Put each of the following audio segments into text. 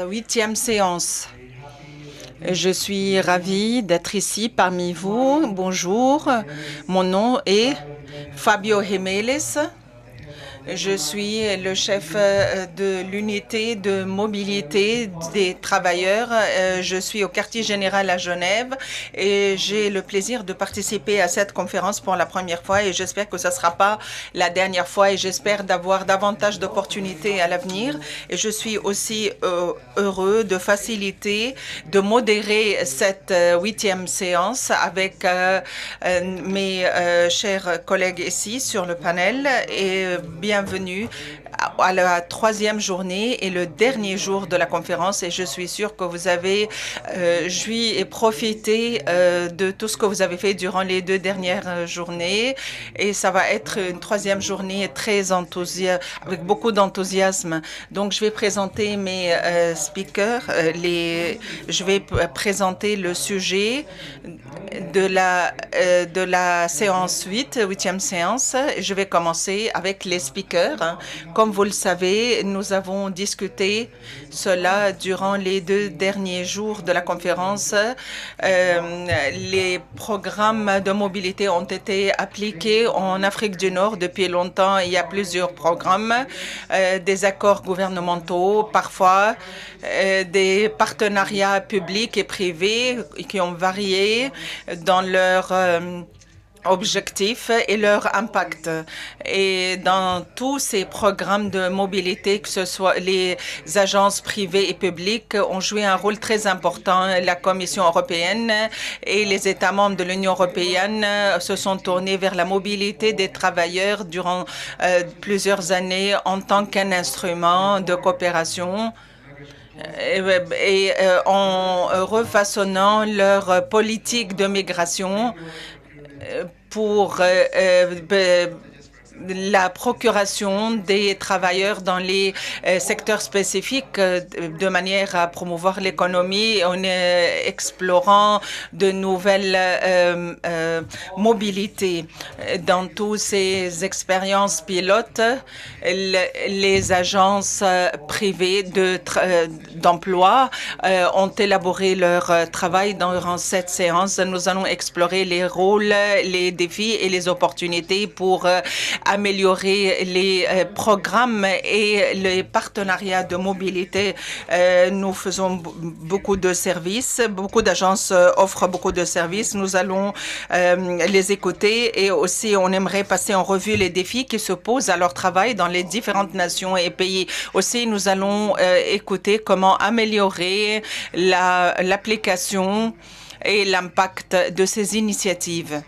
8e séance. Je suis ravie d'être ici parmi vous. Bonjour, mon nom est Fabio Jiménez. Je suis le chef de l'unité de mobilité des travailleurs. Je suis au quartier général à Genève et j'ai le plaisir de participer à cette conférence pour la première fois et j'espère que ce ne sera pas la dernière fois et j'espère d'avoir davantage d'opportunités à l'avenir. Et je suis aussi heureux de faciliter, de modérer cette 8e séance avec mes chers collègues ici sur le panel et bienvenue à la 3e journée et le dernier jour de la conférence et je suis sûre que vous avez joui et profité de tout ce que vous avez fait durant les 2 dernières journées et ça va être une 3e journée très avec beaucoup d'enthousiasme. Donc je vais présenter mes speakers, je vais présenter le sujet de la séance 8e séance. Je vais commencer avec les speakers. Comme vous le savez, nous avons discuté cela durant les 2 derniers jours de la conférence. Les programmes de mobilité ont été appliqués en Afrique du Nord depuis longtemps. Il y a plusieurs programmes, des accords gouvernementaux, parfois des partenariats publics et privés qui ont varié dans leur objectifs et leur impact. Et dans tous ces programmes de mobilité, que ce soit les agences privées et publiques, ont joué un rôle très important. La Commission européenne et les États membres de l'Union européenne se sont tournés vers la mobilité des travailleurs durant plusieurs années en tant qu'un instrument de coopération et en refaçonnant leur politique de migration pour la procuration des travailleurs dans les secteurs spécifiques de manière à promouvoir l'économie en explorant de nouvelles mobilités. Dans toutes ces expériences pilotes, les agences privées d'emploi ont élaboré leur travail durant cette séance. Nous allons explorer les rôles, les défis et les opportunités pour améliorer les programmes et les partenariats de mobilité. Nous faisons beaucoup de services, beaucoup d'agences offrent beaucoup de services. Nous allons les écouter et aussi on aimerait passer en revue les défis qui se posent à leur travail dans les différentes nations et pays. Aussi, nous allons écouter comment améliorer l'application et l'impact de ces initiatives.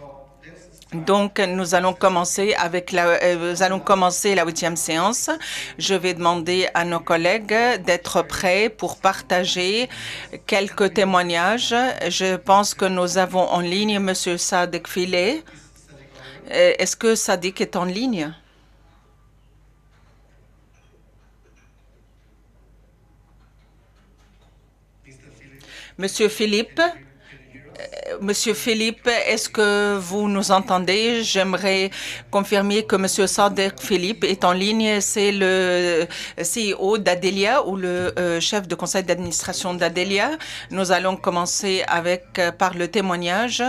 Donc, nous allons commencer la 8e séance. Je vais demander à nos collègues d'être prêts pour partager quelques témoignages. Je pense que nous avons en ligne M. Sadek Filet. Est-ce que Sadek est en ligne? Monsieur Philippe? Monsieur Philippe, est-ce que vous nous entendez? J'aimerais confirmer que Monsieur Sadek Philippe est en ligne. C'est le CEO d'Adelia ou le chef de conseil d'administration d'Adelia. Nous allons commencer par le témoignage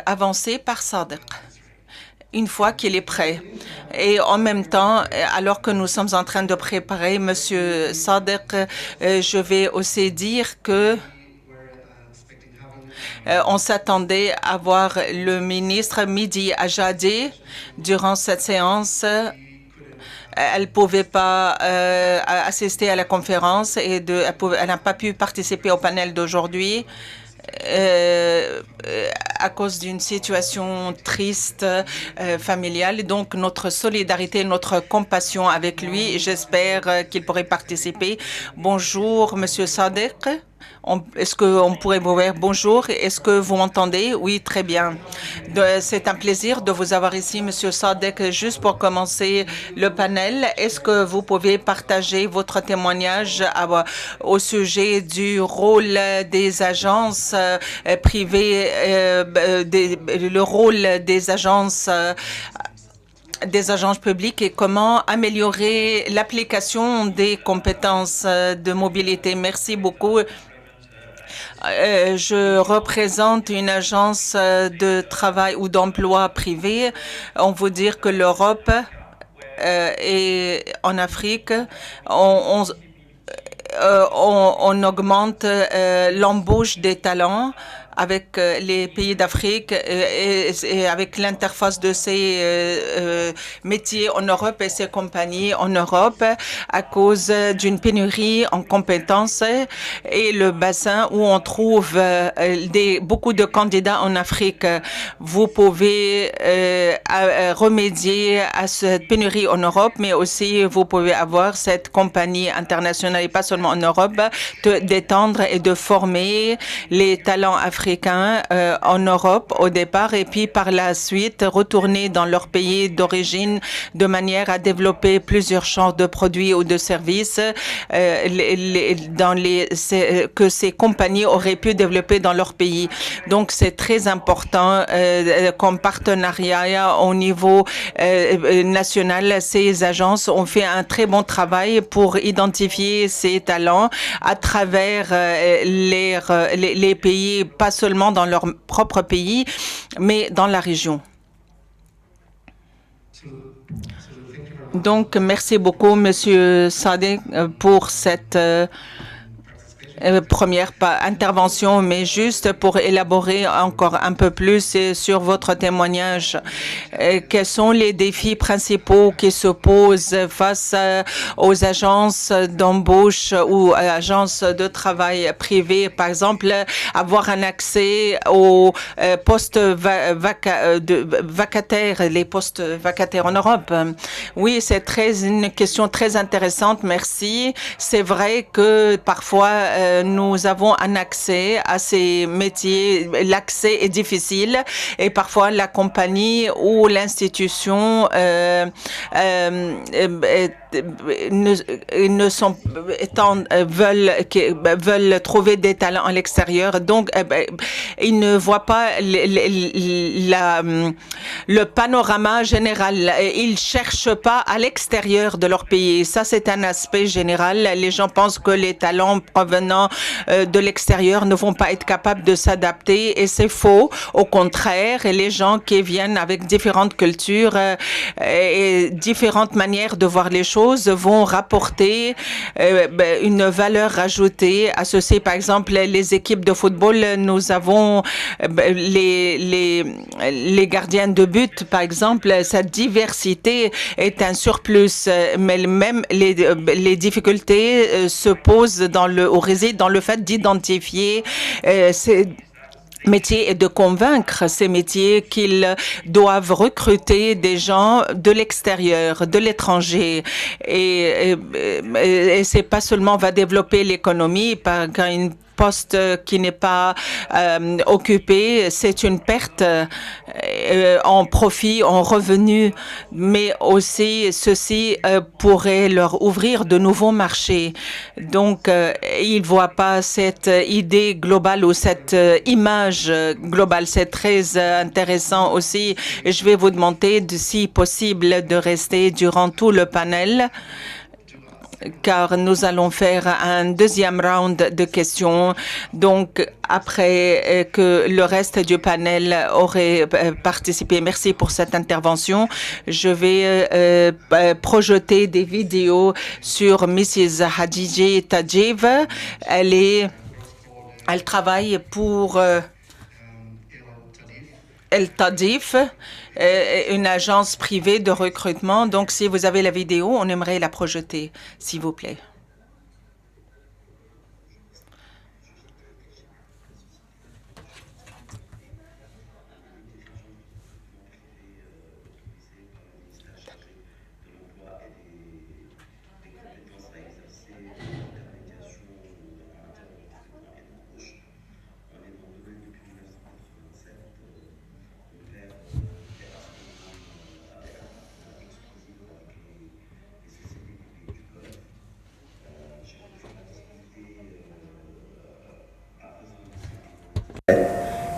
avancé par Sadek une fois qu'il est prêt. Et en même temps, alors que nous sommes en train de préparer Monsieur Sadek, je vais aussi dire que on s'attendait à voir le ministre Midi Ajadi durant cette séance. Elle ne pouvait pas assister à la conférence et elle n'a pas pu participer au panel d'aujourd'hui. À cause d'une situation triste familiale. Donc, notre solidarité, notre compassion avec lui. J'espère qu'il pourrait participer. Bonjour, Monsieur Sadek. Est-ce qu'on pourrait vous dire bonjour? Est-ce que vous m'entendez? Oui, très bien. C'est un plaisir de vous avoir ici, Monsieur Sadek. Juste pour commencer le panel, est-ce que vous pouvez partager votre témoignage au sujet du rôle des agences privées, le rôle des agences des agences publiques et comment améliorer l'application des compétences de mobilité. Merci beaucoup. Je représente une agence de travail ou d'emploi privé. On veut dire que l'Europe et en Afrique, on, on augmente l'embauche des talents avec les pays d'Afrique et avec l'interface de ces métiers en Europe et ces compagnies en Europe à cause d'une pénurie en compétences et le bassin où on trouve beaucoup de candidats en Afrique. Vous pouvez remédier à cette pénurie en Europe, mais aussi vous pouvez avoir cette compagnie internationale et pas seulement en Europe, d'étendre et de former les talents africains en Europe au départ et puis par la suite retourner dans leur pays d'origine de manière à développer plusieurs champs de produits ou de services que ces compagnies auraient pu développer dans leur pays. Donc c'est très important comme partenariat au niveau national. Ces agences ont fait un très bon travail pour identifier ces talents à travers les pays, pas seulement dans leur propre pays, mais dans la région. Donc, merci beaucoup, Monsieur Sadek, pour cette première intervention, mais juste pour élaborer encore un peu plus sur votre témoignage. Quels sont les défis principaux qui se posent face aux agences d'embauche ou agences de travail privées, par exemple, avoir un accès aux postes vacataires, les postes vacataires en Europe? Oui, c'est une question très intéressante, merci. C'est vrai que parfois, nous avons un accès à ces métiers. L'accès est difficile et parfois la compagnie ou l'institution veulent trouver des talents à l'extérieur. Donc, ils ne voient pas le panorama général. Ils cherchent pas à l'extérieur de leur pays. Ça, c'est un aspect général. Les gens pensent que les talents provenant de l'extérieur ne vont pas être capables de s'adapter et c'est faux. Au contraire, les gens qui viennent avec différentes cultures et différentes manières de voir les choses vont rapporter une valeur ajoutée à ceci. Par exemple, les équipes de football, nous avons les gardiens de but, par exemple, cette diversité est un surplus, mais même les difficultés se posent ou résident dans le fait d'identifier ces métier est de convaincre ces métiers qu'ils doivent recruter des gens de l'extérieur, de l'étranger. Et c'est pas seulement va développer l'économie quand une poste qui n'est pas occupé, c'est une perte en profit, en revenus, mais aussi ceci pourrait leur ouvrir de nouveaux marchés. Donc, ils ne voient pas cette idée globale ou cette image globale. C'est très intéressant aussi. Je vais vous demander, si possible, de rester durant tout le panel, car nous allons faire un deuxième round de questions. Donc, après que le reste du panel aurait participé, merci pour cette intervention. Je vais projeter des vidéos sur Mrs. Hadiji Tajiv. Elle travaille pour El Tadif, une agence privée de recrutement. Donc, si vous avez la vidéo, on aimerait la projeter, s'il vous plaît.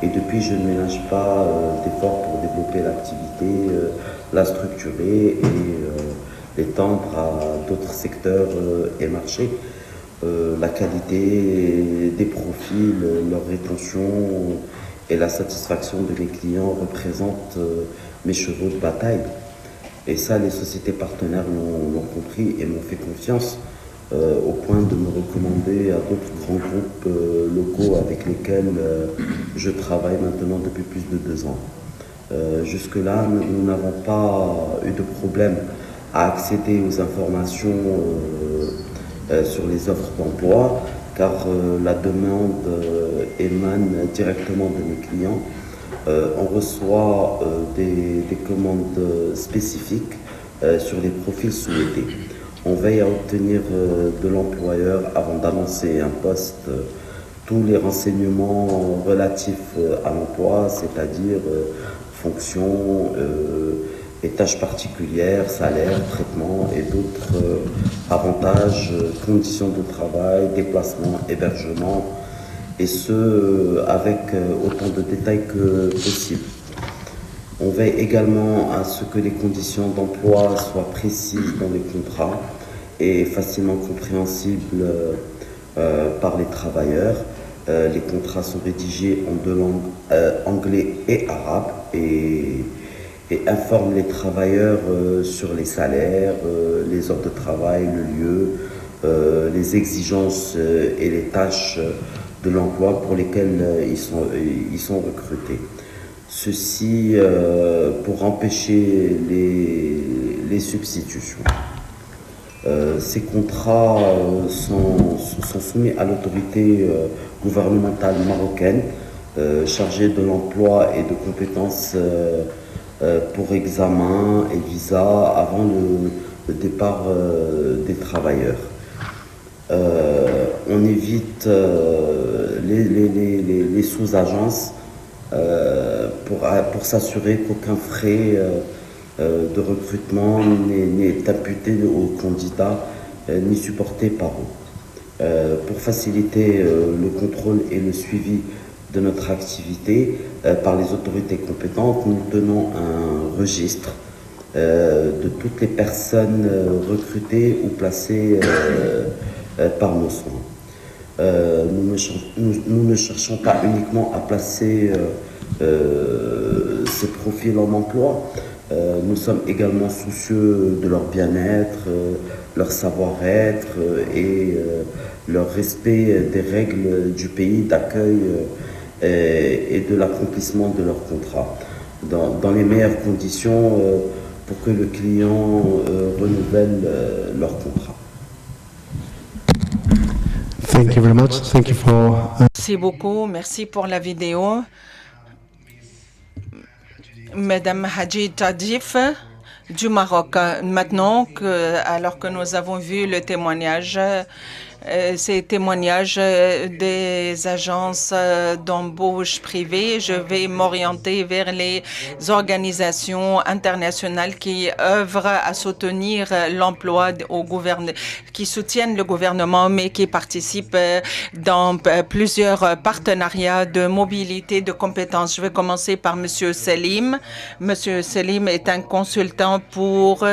Et depuis, je ne ménage pas d'efforts pour développer l'activité, la structurer et l'étendre à d'autres secteurs et marchés. La qualité des profils, leur rétention et la satisfaction de mes clients représentent mes chevaux de bataille. Et ça, les sociétés partenaires l'ont compris et m'ont fait confiance au point de me recommander à d'autres grands groupes locaux avec lesquels je travaille maintenant depuis plus de 2 ans. Jusque-là, nous n'avons pas eu de problème à accéder aux informations sur les offres d'emploi, car la demande émane directement de nos clients. On reçoit des commandes spécifiques sur les profils souhaités. On veille à obtenir de l'employeur, avant d'annoncer un poste, tous les renseignements relatifs à l'emploi, c'est-à-dire fonctions et tâches particulières, salaire, traitement et d'autres avantages, conditions de travail, déplacement, hébergement, et ce avec autant de détails que possible. On veille également à ce que les conditions d'emploi soient précises dans les contrats et facilement compréhensibles par les travailleurs. Les contrats sont rédigés en 2 langues, anglais et arabe, et informent les travailleurs sur les salaires, les heures de travail, le lieu, les exigences et les tâches de l'emploi pour lesquelles ils sont recrutés. Ceci pour empêcher les substitutions. Ces contrats sont soumis à l'autorité gouvernementale marocaine chargée de l'emploi et de compétences pour examen et visa avant le départ des travailleurs. On évite les sous-agences pour s'assurer qu'aucun frais de recrutement n'est imputé aux candidats ni supporté par eux. Pour faciliter le contrôle et le suivi de notre activité par les autorités compétentes, nous tenons un registre de toutes les personnes recrutées ou placées par nos soins. Nous ne cherchons pas uniquement à placer ces profils en emploi. Nous sommes également soucieux de leur bien-être, leur savoir-être et leur respect des règles du pays d'accueil et de l'accomplissement de leur contrat dans les meilleures conditions pour que le client renouvelle leur contrat. Thank you very much. Thank you for... Merci beaucoup. Merci pour la vidéo. Madame Hadji Tadif du Maroc. Maintenant, alors que nous avons vu le témoignage, ces témoignages des agences d'embauche privées, je vais m'orienter vers les organisations internationales qui œuvrent à soutenir l'emploi au gouvernement, qui soutiennent le gouvernement, mais qui participent dans plusieurs partenariats de mobilité de compétences. Je vais commencer par Monsieur Selim. Monsieur Selim est un consultant pour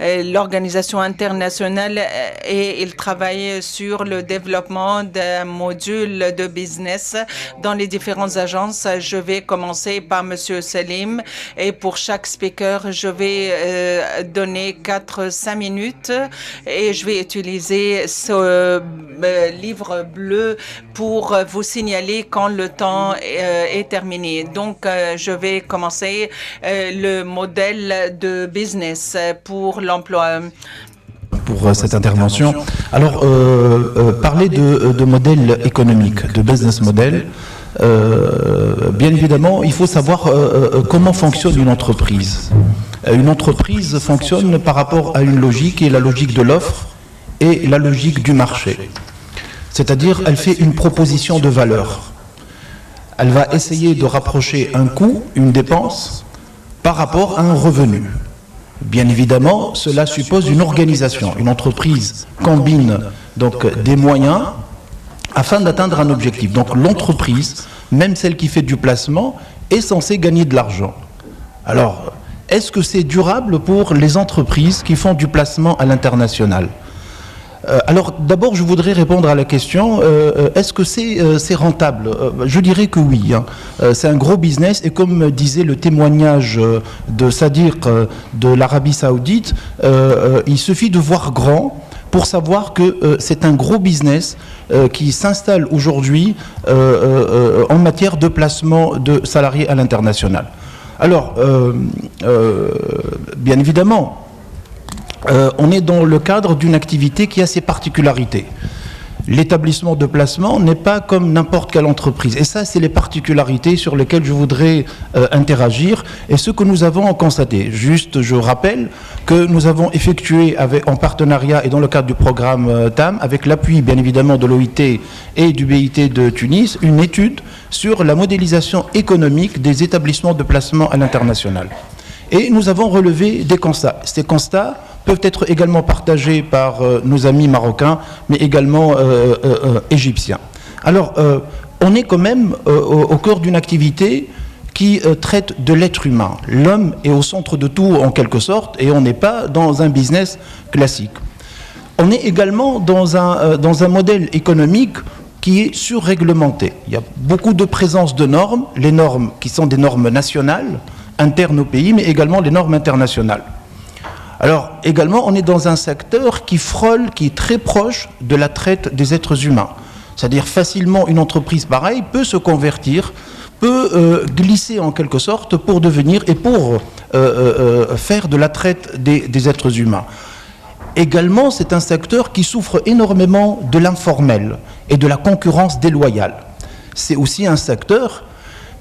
l'organisation internationale et il travaille sur le développement d'un module de business dans les différentes agences. Je vais commencer par Monsieur Selim et pour chaque speaker, je vais donner 4-5 minutes et je vais utiliser ce livre bleu pour vous signaler quand le temps est terminé. Donc, je vais commencer le modèle de business pour l'emploi. Pour cette intervention. Alors, parler de modèle économique, de business model, bien évidemment, il faut savoir comment fonctionne une entreprise. Une entreprise fonctionne par rapport à une logique, qui est la logique de l'offre et la logique du marché. C'est-à-dire, elle fait une proposition de valeur. Elle va essayer de rapprocher un coût, une dépense, par rapport à un revenu. Bien évidemment, cela suppose une organisation. Une entreprise combine donc des moyens afin d'atteindre un objectif. Donc l'entreprise même celle qui fait du placement, est censée gagner de l'argent. Alors, est-ce que c'est durable pour les entreprises qui font du placement à l'international ? Alors, d'abord, je voudrais répondre à la question, est-ce que c'est rentable ? Je dirais que oui. C'est un gros business et comme disait le témoignage de Sadiq de l'Arabie Saoudite, il suffit de voir grand pour savoir que c'est un gros business qui s'installe aujourd'hui en matière de placement de salariés à l'international. Alors, bien évidemment, on est dans le cadre d'une activité qui a ses particularités. L'établissement de placement n'est pas comme n'importe quelle entreprise. Et ça, c'est les particularités sur lesquelles je voudrais interagir et ce que nous avons constaté. Juste, je rappelle que nous avons effectué en partenariat et dans le cadre du programme TAM, avec l'appui bien évidemment de l'OIT et du BIT de Tunis, une étude sur la modélisation économique des établissements de placement à l'international. Et nous avons relevé des constats. Ces constats peuvent être également partagés par nos amis marocains, mais également égyptiens. Alors, on est quand même au cœur d'une activité qui traite de l'être humain. L'homme est au centre de tout, en quelque sorte, et on n'est pas dans un business classique. On est également dans un modèle économique qui est surréglementé. Il y a beaucoup de présence de normes, les normes qui sont des normes nationales, internes au pays, mais également les normes internationales. Alors, également, on est dans un secteur qui frôle, qui est très proche de la traite des êtres humains. C'est-à-dire, facilement, une entreprise pareille peut se convertir, peut glisser en quelque sorte pour devenir et pour faire de la traite des êtres humains. Également, c'est un secteur qui souffre énormément de l'informel et de la concurrence déloyale. C'est aussi un secteur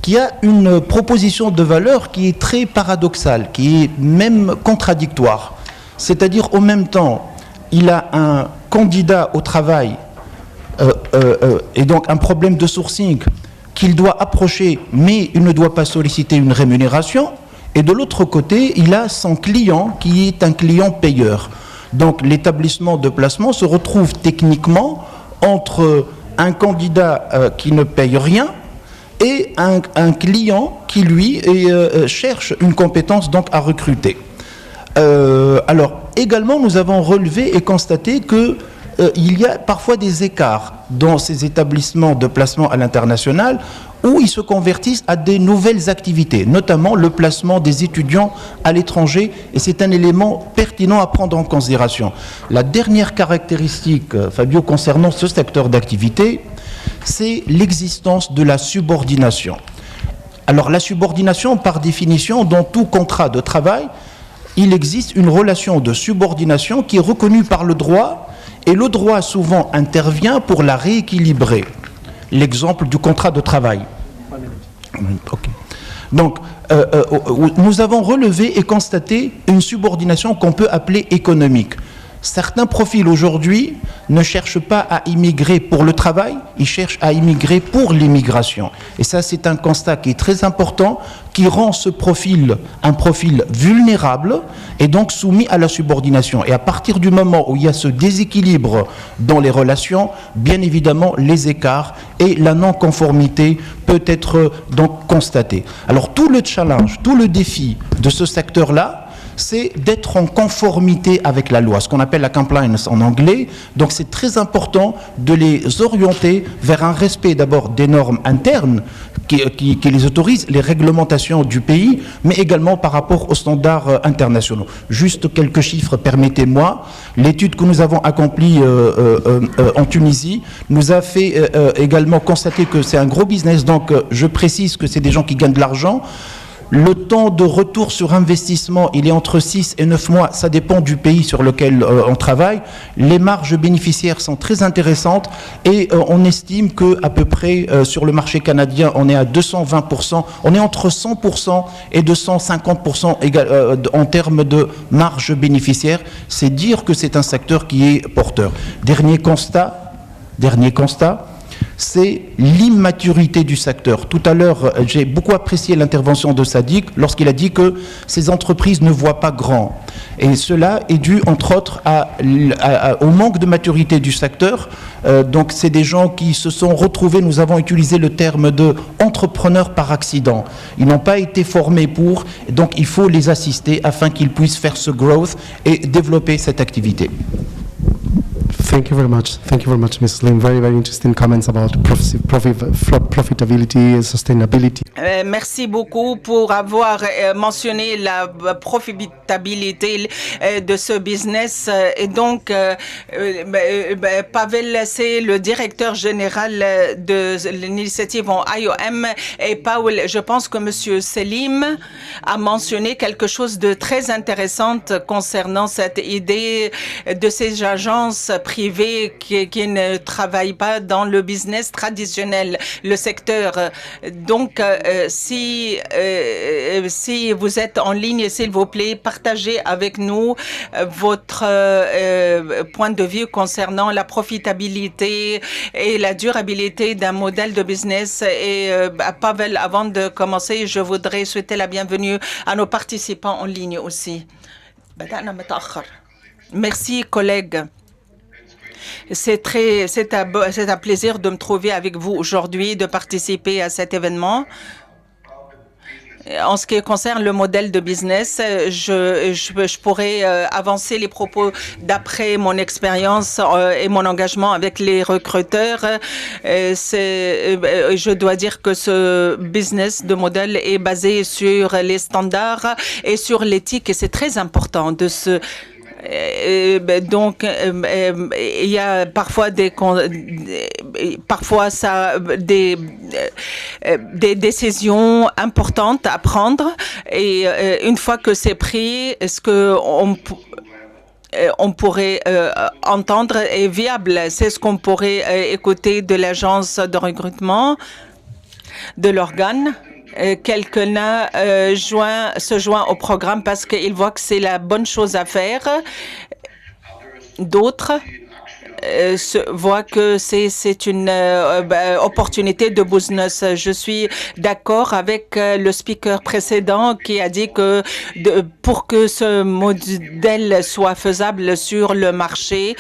qui a une proposition de valeur qui est très paradoxale, qui est même contradictoire. C'est-à-dire, au même temps, il a un candidat au travail et donc un problème de sourcing qu'il doit approcher, mais il ne doit pas solliciter une rémunération. Et de l'autre côté, il a son client qui est un client payeur. Donc, l'établissement de placement se retrouve techniquement entre un candidat qui ne paye rien et un client qui, lui, cherche une compétence donc à recruter. Alors, également, nous avons relevé et constaté que il y a parfois des écarts dans ces établissements de placement à l'international où ils se convertissent à des nouvelles activités, notamment le placement des étudiants à l'étranger, et c'est un élément pertinent à prendre en considération. La dernière caractéristique, Fabio, concernant ce secteur d'activité, c'est l'existence de la subordination. Alors la subordination, par définition, dans tout contrat de travail, il existe une relation de subordination qui est reconnue par le droit, et le droit souvent intervient pour la rééquilibrer. L'exemple du contrat de travail. Okay. Donc, nous avons relevé et constaté une subordination qu'on peut appeler économique. Certains profils aujourd'hui ne cherchent pas à immigrer pour le travail, ils cherchent à immigrer pour l'immigration. Et ça, c'est un constat qui est très important, qui rend ce profil un profil vulnérable et donc soumis à la subordination. Et à partir du moment où il y a ce déséquilibre dans les relations, bien évidemment, les écarts et la non-conformité peut être donc constaté. Alors tout le challenge, tout le défi de ce secteur-là, c'est d'être en conformité avec la loi, ce qu'on appelle la compliance en anglais. Donc c'est très important de les orienter vers un respect d'abord des normes internes qui les autorisent, les réglementations du pays, mais également par rapport aux standards internationaux. Juste quelques chiffres, permettez-moi. L'étude que nous avons accomplie en Tunisie nous a fait également constater que c'est un gros business, donc je précise que c'est des gens qui gagnent de l'argent. Le temps de retour sur investissement, il est entre 6 et 9 mois, ça dépend du pays sur lequel on travaille. Les marges bénéficiaires sont très intéressantes et on estime qu'à peu près sur le marché canadien, on est à 220%, on est entre 100% et 250% en termes de marge bénéficiaire. C'est dire que c'est un secteur qui est porteur. Dernier constat, c'est l'immaturité du secteur. Tout à l'heure, j'ai beaucoup apprécié l'intervention de Sadiq lorsqu'il a dit que ces entreprises ne voient pas grand. Et cela est dû, entre autres, au manque de maturité du secteur. Donc, c'est des gens qui se sont retrouvés, nous avons utilisé le terme de entrepreneurs par accident. Ils n'ont pas été formés pour, donc il faut les assister afin qu'ils puissent faire ce growth et développer cette activité. Thank you very much. Thank you very much, Ms. Lim. Very, very interesting comments about profitability and sustainability. Merci beaucoup pour avoir mentionné la profitabilité de ce business. Et donc, Pavel, c'est le directeur général de l'initiative en IOM. Et Paul, je pense que Monsieur Selim a mentionné quelque chose de très intéressant concernant cette idée de ces agences privées qui ne travaillent pas dans le business traditionnel, le secteur. Donc, si vous êtes en ligne, s'il vous plaît, partagez avec nous votre point de vue concernant la profitabilité et la durabilité d'un modèle de business. Et Pavel, avant de commencer, je voudrais souhaiter la bienvenue à nos participants en ligne aussi. Merci, collègues. C'est un plaisir de me trouver avec vous aujourd'hui, de participer à cet événement. En ce qui concerne le modèle de business, je pourrais avancer les propos d'après mon expérience et mon engagement avec les recruteurs. Je dois dire que ce business de modèle est basé sur les standards et sur l'éthique, et c'est très important de se... Donc, il y a parfois des décisions importantes à prendre, et une fois que c'est pris, est-ce que on pourrait entendre est viable? C'est ce qu'on pourrait écouter de l'agence de recrutement, de l'organe. Quelqu'un se joint au programme parce qu'il voit que c'est la bonne chose à faire. D'autres voient que c'est une opportunité de business. Je suis d'accord avec le speaker précédent qui a dit que pour que ce modèle soit faisable sur le marché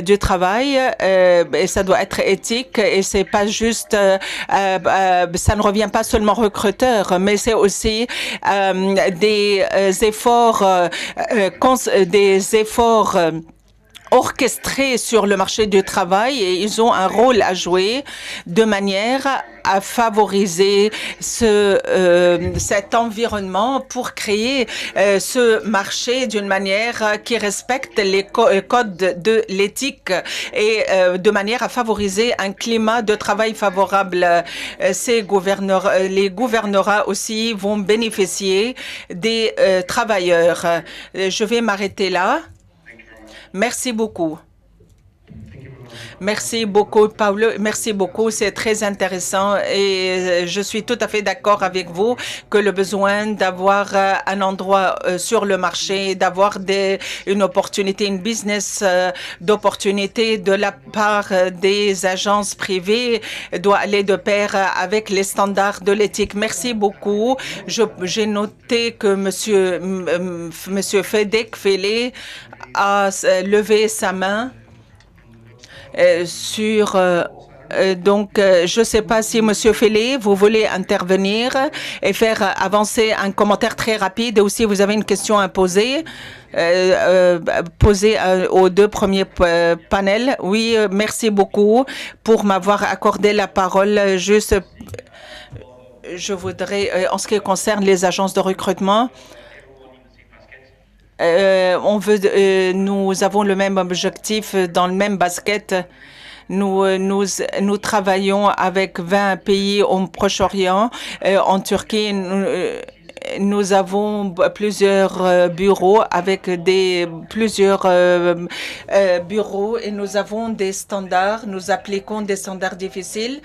du travail, et ça doit être éthique, et c'est pas juste, ça ne revient pas seulement aux recruteurs, mais c'est aussi des efforts orchestrés sur le marché du travail, et ils ont un rôle à jouer de manière à favoriser cet environnement pour créer ce marché d'une manière qui respecte les codes de l'éthique et de manière à favoriser un climat de travail favorable. Les gouvernorats aussi vont bénéficier des travailleurs. Je vais m'arrêter là. Merci beaucoup. Merci beaucoup, Paulo. Merci beaucoup. C'est très intéressant et je suis tout à fait d'accord avec vous que le besoin d'avoir un endroit sur le marché, d'avoir une opportunité, une business d'opportunité de la part des agences privées doit aller de pair avec les standards de l'éthique. Merci beaucoup. J'ai noté que Monsieur Fedek Fele a levé sa main donc, je ne sais pas si Monsieur Fele, vous voulez intervenir et faire avancer un commentaire très rapide, ou si vous avez une question à poser, aux deux premiers panels. Oui, merci beaucoup pour m'avoir accordé la parole. Juste, je voudrais, en ce qui concerne les agences de recrutement, nous avons le même objectif dans le même basket. Nous travaillons avec 20 pays au Proche-Orient. En Turquie, nous avons plusieurs bureaux avec plusieurs bureaux, et nous avons des standards. Nous appliquons des standards difficiles.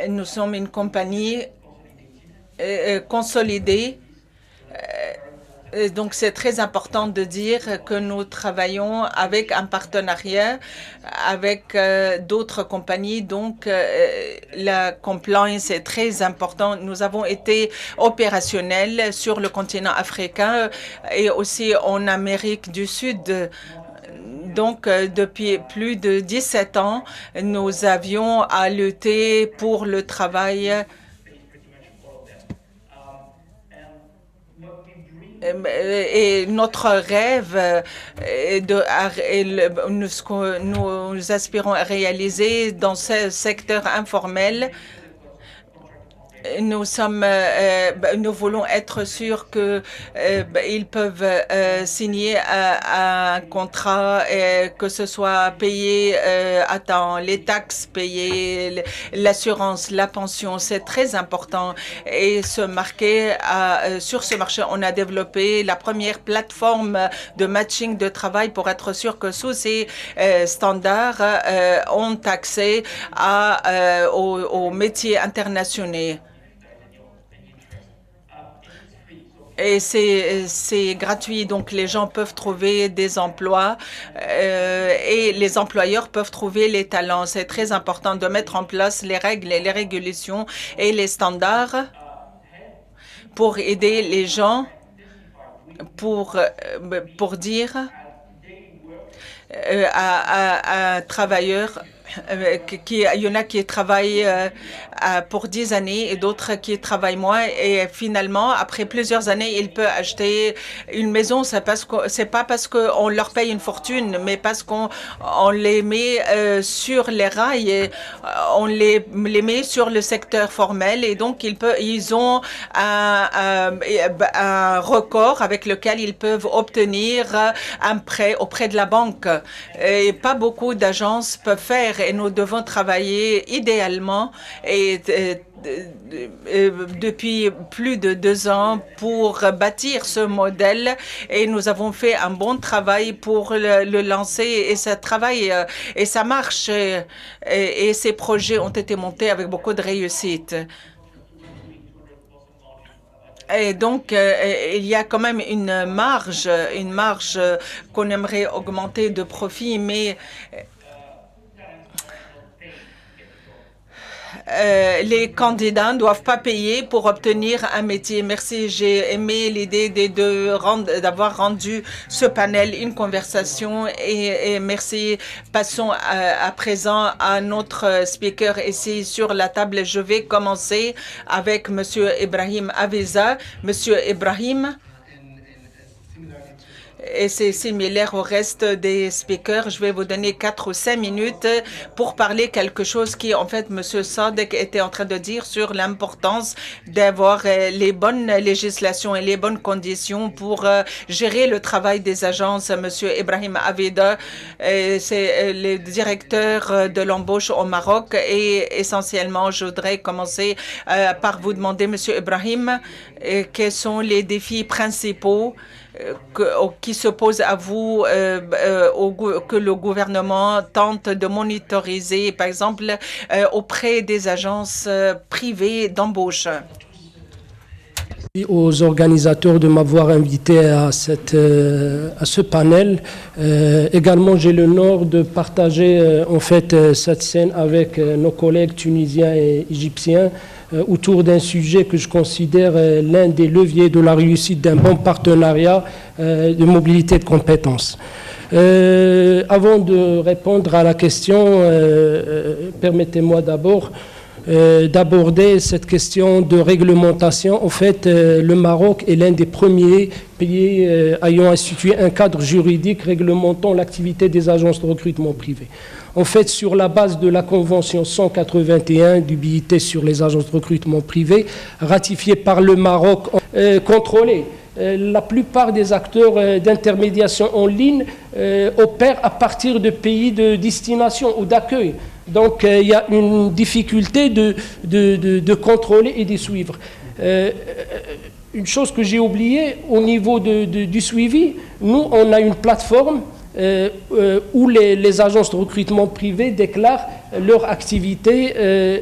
Nous sommes une compagnie consolidée. Donc, c'est très important de dire que nous travaillons avec un partenariat avec d'autres compagnies. Donc, la compliance est très importante. Nous avons été opérationnels sur le continent africain et aussi en Amérique du Sud. Donc, depuis plus de 17 ans, nous avions à lutter pour le travail. Et notre rêve ce que nous aspirons à réaliser dans ce secteur informel, nous voulons être sûrs qu'ils peuvent signer un contrat, que ce soit payé à temps, les taxes payées, l'assurance, la pension, c'est très important. Et sur ce marché, on a développé la première plateforme de matching de travail pour être sûr que sous ces standards, ont accès aux métiers internationaux. Et c'est gratuit, donc les gens peuvent trouver des emplois et les employeurs peuvent trouver les talents. C'est très important de mettre en place les règles, les régulations et les standards pour aider les gens, pour dire à un travailleur il y en a qui travaillent pour 10 années et d'autres qui travaillent moins. Et finalement, après plusieurs années, ils peuvent acheter une maison. C'est pas parce qu'on leur paye une fortune, mais parce qu'on les met sur les rails et on les met sur le secteur formel. Et donc, ils ont un record avec lequel ils peuvent obtenir un prêt auprès de la banque. Et pas beaucoup d'agences peuvent faire. Et nous devons travailler idéalement et depuis plus de 2 ans pour bâtir ce modèle et nous avons fait un bon travail pour le lancer et ça travaille et ça marche et ces projets ont été montés avec beaucoup de réussite. Et donc, il y a quand même une marge qu'on aimerait augmenter de profit, mais les candidats ne doivent pas payer pour obtenir un métier. Merci, j'ai aimé l'idée d'avoir rendu ce panel une conversation et merci. Passons à présent à notre speaker ici sur la table. Je vais commencer avec Monsieur Ibrahim Avisa. Monsieur Ibrahim, et c'est similaire au reste des speakers. Je vais vous donner 4 ou 5 minutes pour parler quelque chose qui, en fait, M. Sadek était en train de dire sur l'importance d'avoir les bonnes législations et les bonnes conditions pour gérer le travail des agences. M. Ibrahim Avida, c'est le directeur de l'embauche au Maroc et essentiellement, je voudrais commencer par vous demander, M. Ibrahim, quels sont les défis principaux qui se pose à vous, que le gouvernement tente de monitoriser, par exemple, auprès des agences privées d'embauche. Merci aux organisateurs de m'avoir invité à ce panel. Également, j'ai l'honneur de partager en fait cette scène avec nos collègues tunisiens et égyptiens autour d'un sujet que je considère l'un des leviers de la réussite d'un bon partenariat de mobilité de compétences. Avant de répondre à la question, permettez-moi d'abord d'aborder cette question de réglementation. En fait, le Maroc est l'un des premiers pays ayant institué un cadre juridique réglementant l'activité des agences de recrutement privées. En fait, sur la base de la Convention 181 du BIT sur les agences de recrutement privées, ratifiée par le Maroc, contrôlée. La plupart des acteurs d'intermédiation en ligne opèrent à partir de pays de destination ou d'accueil. Donc, il y a une difficulté de contrôler et de suivre. Une chose que j'ai oubliée, au niveau du suivi, nous, on a une plateforme où les agences de recrutement privées déclarent leur activité,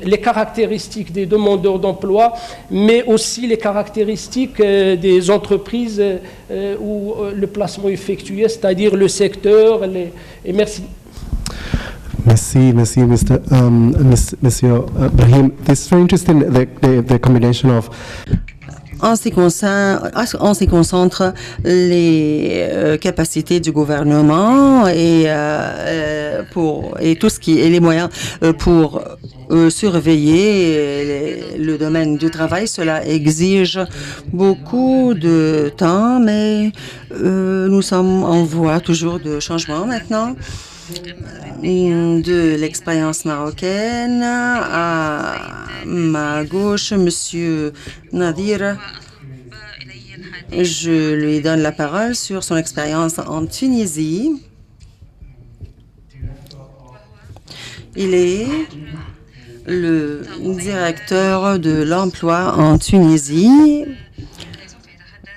les caractéristiques des demandeurs d'emploi, mais aussi les caractéristiques des entreprises où le placement est effectué, c'est-à-dire le secteur. Et merci. Merci, Monsieur Brahim. This is very interesting, the combination of En ce qui concentre les capacités du gouvernement et tout ce qui est les moyens pour surveiller le domaine du travail, cela exige beaucoup de temps, mais nous sommes en voie toujours de changement maintenant. De l'expérience marocaine, à ma gauche, Monsieur Nadir. Je lui donne la parole sur son expérience en Tunisie. Il est le directeur de l'emploi en Tunisie.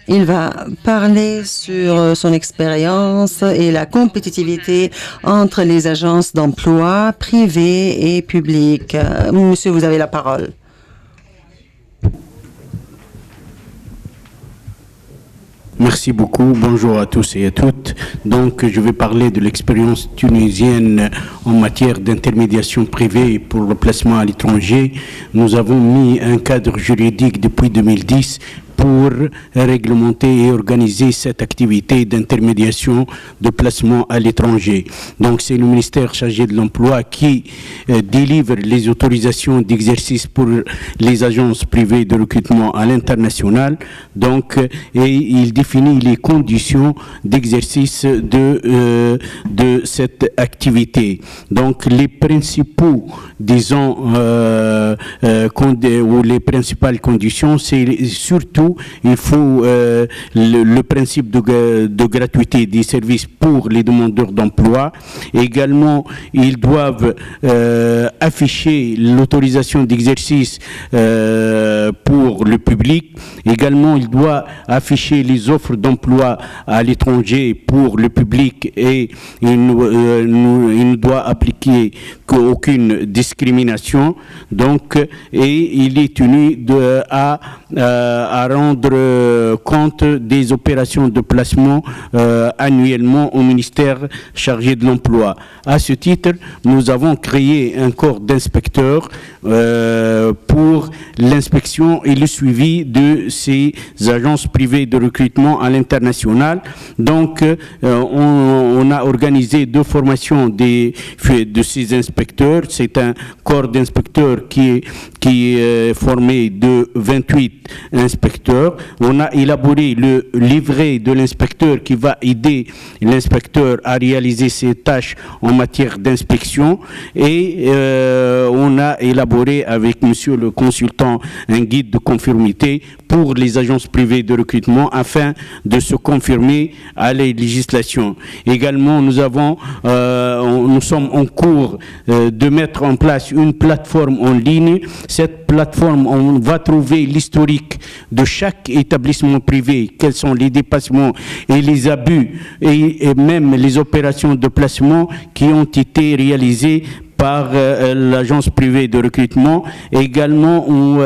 Il va parler sur son expérience et la compétitivité entre les agences d'emploi privées et publiques. Monsieur, vous avez la parole. Merci beaucoup. Bonjour à tous et à toutes. Donc, je vais parler de l'expérience tunisienne en matière d'intermédiation privée pour le placement à l'étranger. Nous avons mis un cadre juridique depuis 2010 pour réglementer et organiser cette activité d'intermédiation de placement à l'étranger. Donc c'est le ministère chargé de l'emploi qui délivre les autorisations d'exercice pour les agences privées de recrutement à l'international. Donc et il définit les conditions d'exercice de cette activité. Donc les principaux, disons, ou les principales conditions, c'est surtout il faut le principe de gratuité des services pour les demandeurs d'emploi. Également, ils doivent afficher l'autorisation d'exercice pour le public. Également, il doit afficher les offres d'emploi à l'étranger pour le public et il ne doit appliquer qu'aucune discrimination. Donc, et il est tenu à rendre compte des opérations de placement annuellement au ministère chargé de l'emploi. À ce titre, nous avons créé un corps d'inspecteurs pour l'inspection et le suivi de ces agences privées de recrutement à l'international. Donc, on a organisé 2 formations de ces inspecteurs. C'est un corps d'inspecteurs qui est formé de 28 inspecteurs. On a élaboré le livret de l'inspecteur qui va aider l'inspecteur à réaliser ses tâches en matière d'inspection et on a élaboré avec monsieur le consultant un guide de conformité pour les agences privées de recrutement afin de se conformer à la législation. Également, nous sommes en cours de mettre en place une plateforme en ligne. Cette plateforme, on va trouver l'historique de chaque établissement privé, quels sont les dépassements et les abus et même les opérations de placement qui ont été réalisées par l'agence privée de recrutement. Également, où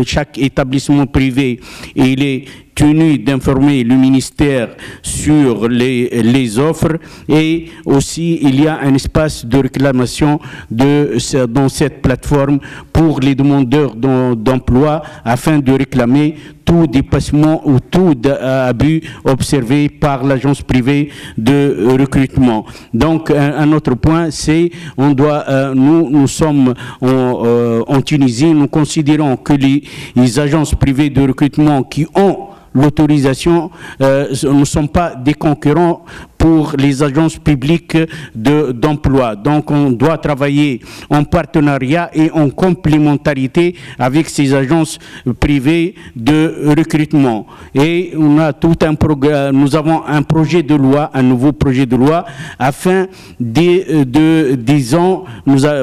chaque établissement privé, il est tenu d'informer le ministère sur les offres et aussi il y a un espace de réclamation dans cette plateforme pour les demandeurs d'emploi afin de réclamer tout dépassement ou tout abus observé par l'agence privée de recrutement. Donc un autre point, c'est nous sommes en Tunisie, nous considérons que les agences privées de recrutement qui ont l'autorisation ne sont pas des concurrents pour les agences publiques d'emploi. Donc on doit travailler en partenariat et en complémentarité avec ces agences privées de recrutement. Et on a tout un programme, nous avons un projet de loi, un nouveau projet de loi afin disons,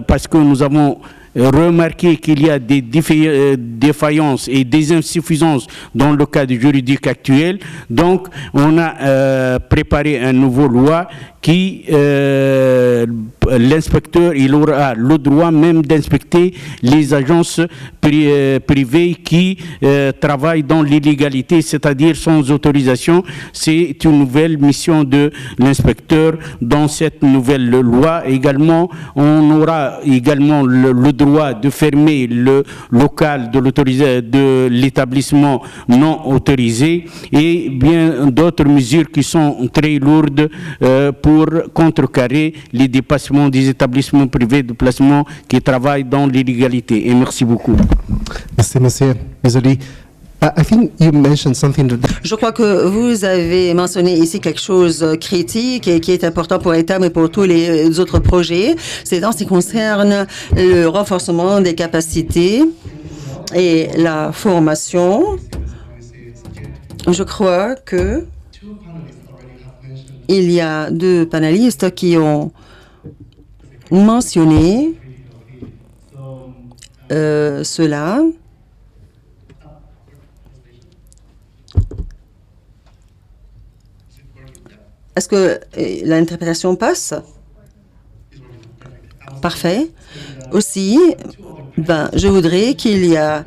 parce que nous avons remarqué qu'il y a des défaillances et des insuffisances dans le cadre juridique actuel. Donc, on a préparé un nouveau loi qui, l'inspecteur, il aura le droit même d'inspecter les agences privées qui travaillent dans l'illégalité, c'est-à-dire sans autorisation. C'est une nouvelle mission de l'inspecteur dans cette nouvelle loi. Également, on aura également le droit de fermer le local de l'établissement non autorisé et bien d'autres mesures qui sont très lourdes pour contrecarrer les dépassements des établissements privés de placement qui travaillent dans l'illégalité. Et merci beaucoup. Merci, monsieur. Désolé. I think you mentioned something that... Je crois que vous avez mentionné ici quelque chose critique et qui est important pour l'État, mais pour tous les autres projets. C'est en ce qui concerne le renforcement des capacités et la formation. Je crois que il y a deux panélistes qui ont mentionné cela. Est-ce que l'interprétation passe? Parfait. Aussi, je voudrais qu'il y a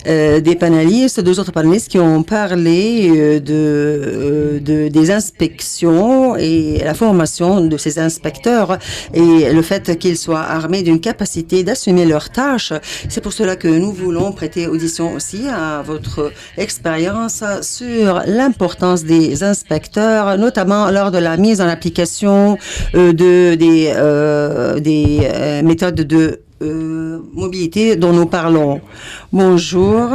des panélistes, deux autres panélistes qui ont parlé des inspections et la formation de ces inspecteurs et le fait qu'ils soient armés d'une capacité d'assumer leurs tâches. C'est pour cela que nous voulons prêter audition aussi à votre expérience sur l'importance des inspecteurs, notamment lors de la mise en application des méthodes de mobilité dont nous parlons. Bonjour.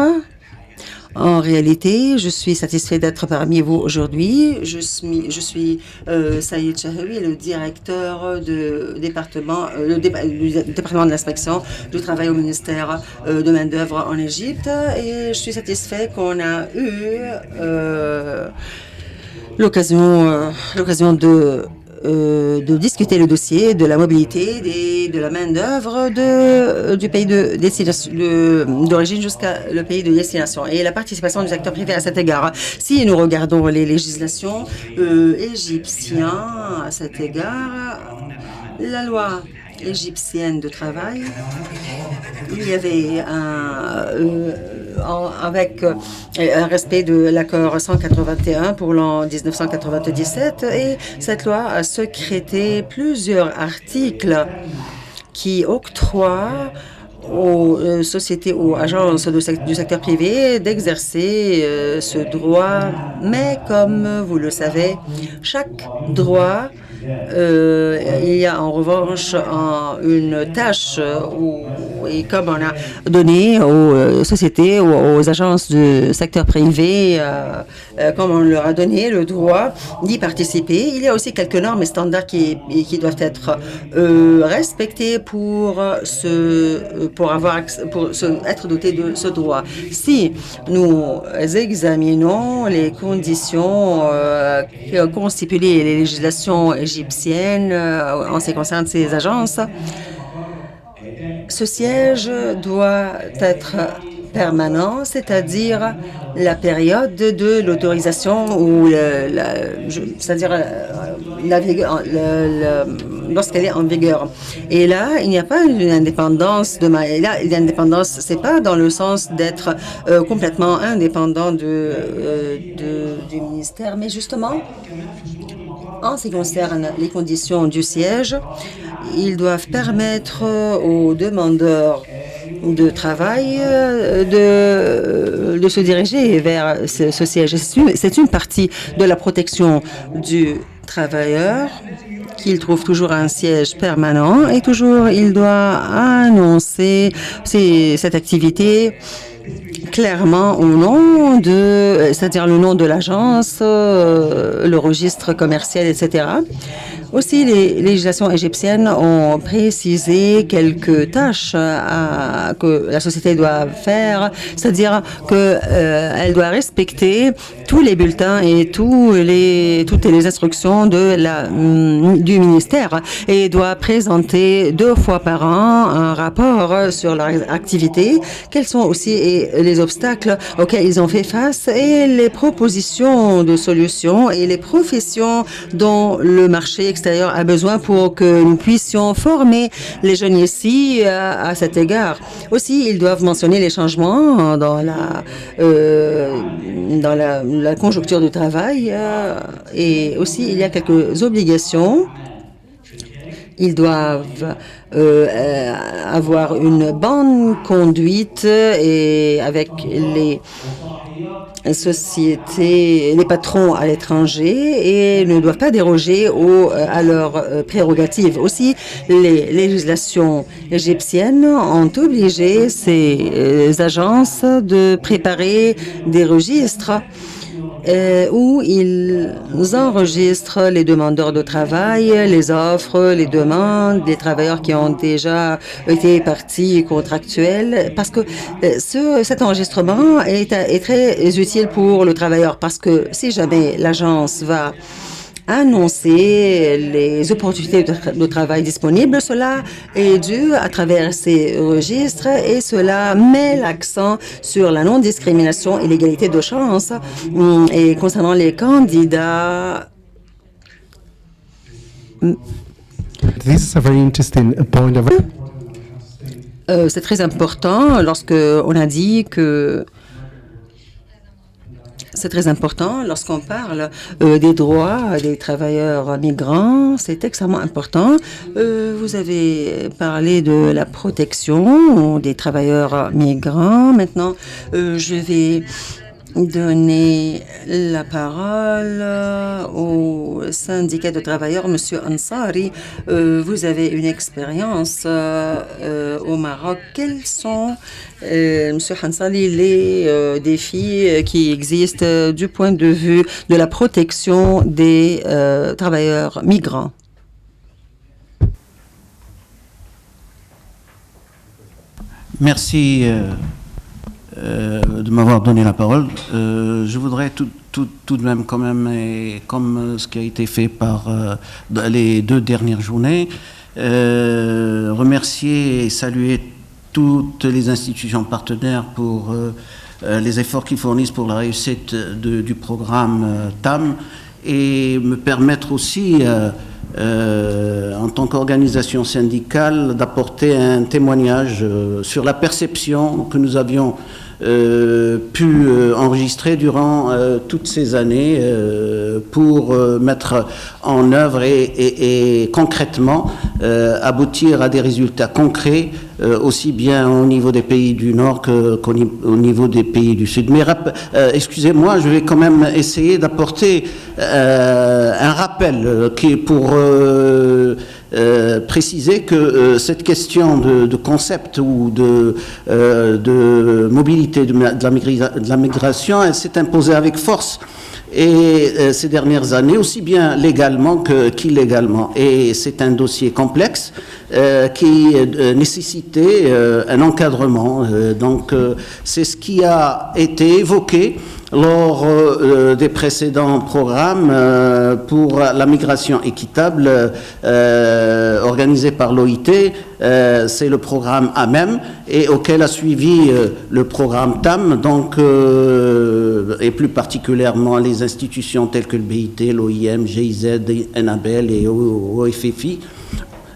En réalité, je suis satisfait d'être parmi vous aujourd'hui. Je suis Saïd Chahoui, le directeur du département de l'inspection du travail au ministère de main-d'œuvre en Égypte, et je suis satisfait qu'on a eu l'occasion de discuter le dossier de la mobilité de la main-d'œuvre du pays d'origine jusqu'à le pays de destination et la participation du secteur privé à cet égard. Si nous regardons les législations égyptiennes à cet égard, la loi égyptienne de travail, il y avait avec un respect de l'accord 181 pour l'an 1997, et cette loi a sécrété plusieurs articles qui octroient aux sociétés, aux agences du secteur privé d'exercer ce droit. Mais comme vous le savez, chaque droit, il y a en revanche une tâche et comme on a donné aux sociétés, aux agences du secteur privé, comme on leur a donné le droit d'y participer, il y a aussi quelques normes et standards qui doivent être respectés pour être dotés de ce droit. Si nous examinons les conditions qu'ont stipulées les législations égyptiennes en ce qui concerne ces agences, ce siège doit être permanent, c'est-à-dire la période de l'autorisation ou c'est-à-dire lorsqu'elle est en vigueur. Et là, il n'y a pas une indépendance l'indépendance, c'est pas dans le sens d'être complètement indépendant du ministère, mais justement, en ce qui concerne les conditions du siège, ils doivent permettre aux demandeurs de travail de se diriger vers ce siège. C'est une partie de la protection du travailleur qu'il trouve toujours un siège permanent et toujours il doit annoncer cette activité clairement au nom c'est-à-dire le nom de l'agence, le registre commercial, etc. Aussi, les législations égyptiennes ont précisé quelques tâches que la société doit faire, c'est-à-dire qu'elle doit respecter tous les bulletins et toutes les instructions du ministère et doit présenter 2 fois par an un rapport sur leur activité, quels sont aussi les obstacles auxquels ils ont fait face et les propositions de solutions et les professions dont le marché extérieur a besoin pour que nous puissions former les jeunes ici à cet égard. Aussi, ils doivent mentionner les changements dans la conjoncture du travail et aussi il y a quelques obligations. Ils doivent avoir une bonne conduite et avec les sociétés, les patrons à l'étranger et ne doivent pas déroger à leurs prérogatives. Aussi, les législations égyptiennes ont obligé ces agences de préparer des registres où ils enregistrent les demandeurs de travail, les offres, les demandes des travailleurs qui ont déjà été parties contractuelles, parce que cet enregistrement est très utile pour le travailleur, parce que si jamais l'agence va annoncer les opportunités de travail disponibles. Cela est dû à travers ces registres et cela met l'accent sur la non-discrimination et l'égalité de chance. Et concernant les candidats, This is a very interesting point of... c'est très important lorsque on a dit que c'est très important lorsqu'on parle des droits des travailleurs migrants. C'est extrêmement important. Vous avez parlé de la protection des travailleurs migrants. Maintenant, je vais donner la parole au syndicat de travailleurs, Monsieur Ansari. Vous avez une expérience au Maroc. Quels sont, Monsieur Ansari, les défis qui existent du point de vue de la protection des travailleurs migrants? Merci de m'avoir donné la parole. Je voudrais tout de même, quand même, et comme ce qui a été fait par les 2 dernières journées, remercier et saluer toutes les institutions partenaires pour les efforts qu'ils fournissent pour la réussite du programme TAM et me permettre aussi en tant qu'organisation syndicale d'apporter un témoignage sur la perception que nous avions pu enregistrer durant toutes ces années pour mettre en œuvre et concrètement aboutir à des résultats concrets aussi bien au niveau des pays du Nord qu'au niveau des pays du Sud. Mais excusez-moi, je vais quand même essayer d'apporter un rappel qui est pour préciser que cette question de concept ou de mobilité de la migration, elle s'est imposée avec force. Et ces dernières années, aussi bien légalement qu'illégalement. Et c'est un dossier complexe qui nécessitait un encadrement. Donc c'est ce qui a été évoqué lors des précédents programmes pour la migration équitable organisé par l'OIT. C'est le programme AMEM et auquel a suivi le programme TAM, donc, et plus particulièrement les institutions telles que le BIT, l'OIM, GIZ, NABL et OFFI,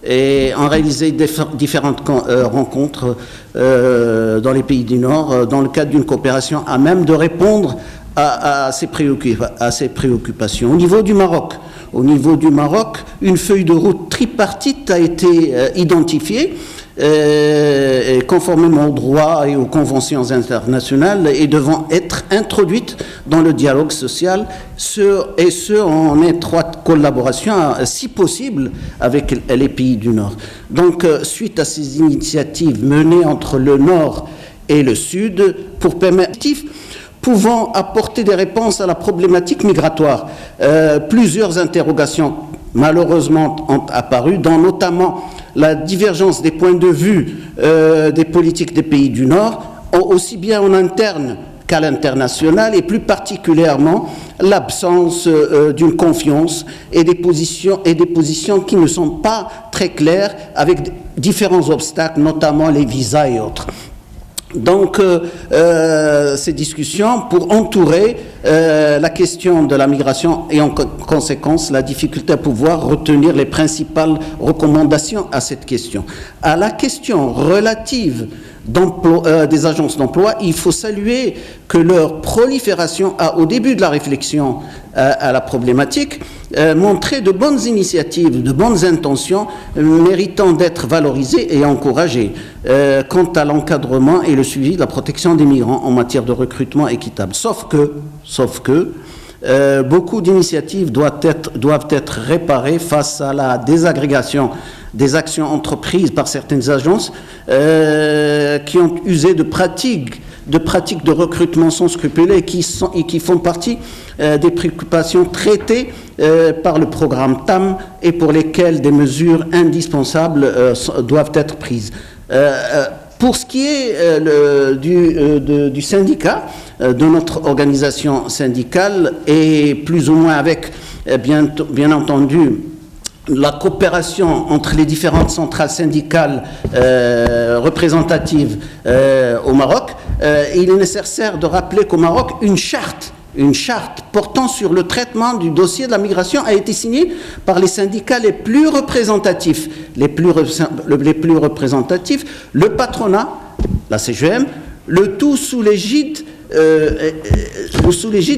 et ont réalisé différentes rencontres dans les pays du Nord dans le cadre d'une coopération à même de répondre à ces préoccupations. Au niveau du Maroc, une feuille de route tripartite a été identifiée conformément au droit et aux conventions internationales et devant être introduite dans le dialogue social, en étroite collaboration, si possible, avec les pays du Nord. Donc, suite à ces initiatives menées entre le Nord et le Sud, pour permettre pouvant apporter des réponses à la problématique migratoire, plusieurs interrogations malheureusement ont apparu, dont notamment la divergence des points de vue des politiques des pays du Nord, aussi bien en interne qu'à l'international, et plus particulièrement l'absence d'une confiance et des positions qui ne sont pas très claires, avec différents obstacles, notamment les visas et autres. Donc, ces discussions pour entourer la question de la migration et en conséquence la difficulté à pouvoir retenir les principales recommandations à cette question. À la question relative des agences d'emploi, il faut saluer que leur prolifération a, au début de la réflexion à la problématique, montré de bonnes initiatives, de bonnes intentions, méritant d'être valorisées et encouragées quant à l'encadrement et le suivi de la protection des migrants en matière de recrutement équitable. Sauf que beaucoup d'initiatives doivent être réparées face à la désagrégation des actions entreprises par certaines agences qui ont usé de pratiques de recrutement sans scrupules et qui font partie des préoccupations traitées par le programme TAM et pour lesquelles des mesures indispensables doivent être prises. Pour ce qui est du syndicat, de notre organisation syndicale, et plus ou moins avec, bien entendu, la coopération entre les différentes centrales syndicales représentatives au Maroc, il est nécessaire de rappeler qu'au Maroc, une charte portant sur le traitement du dossier de la migration a été signée par les syndicats les plus représentatifs, le patronat, la CGM, le tout sous l'égide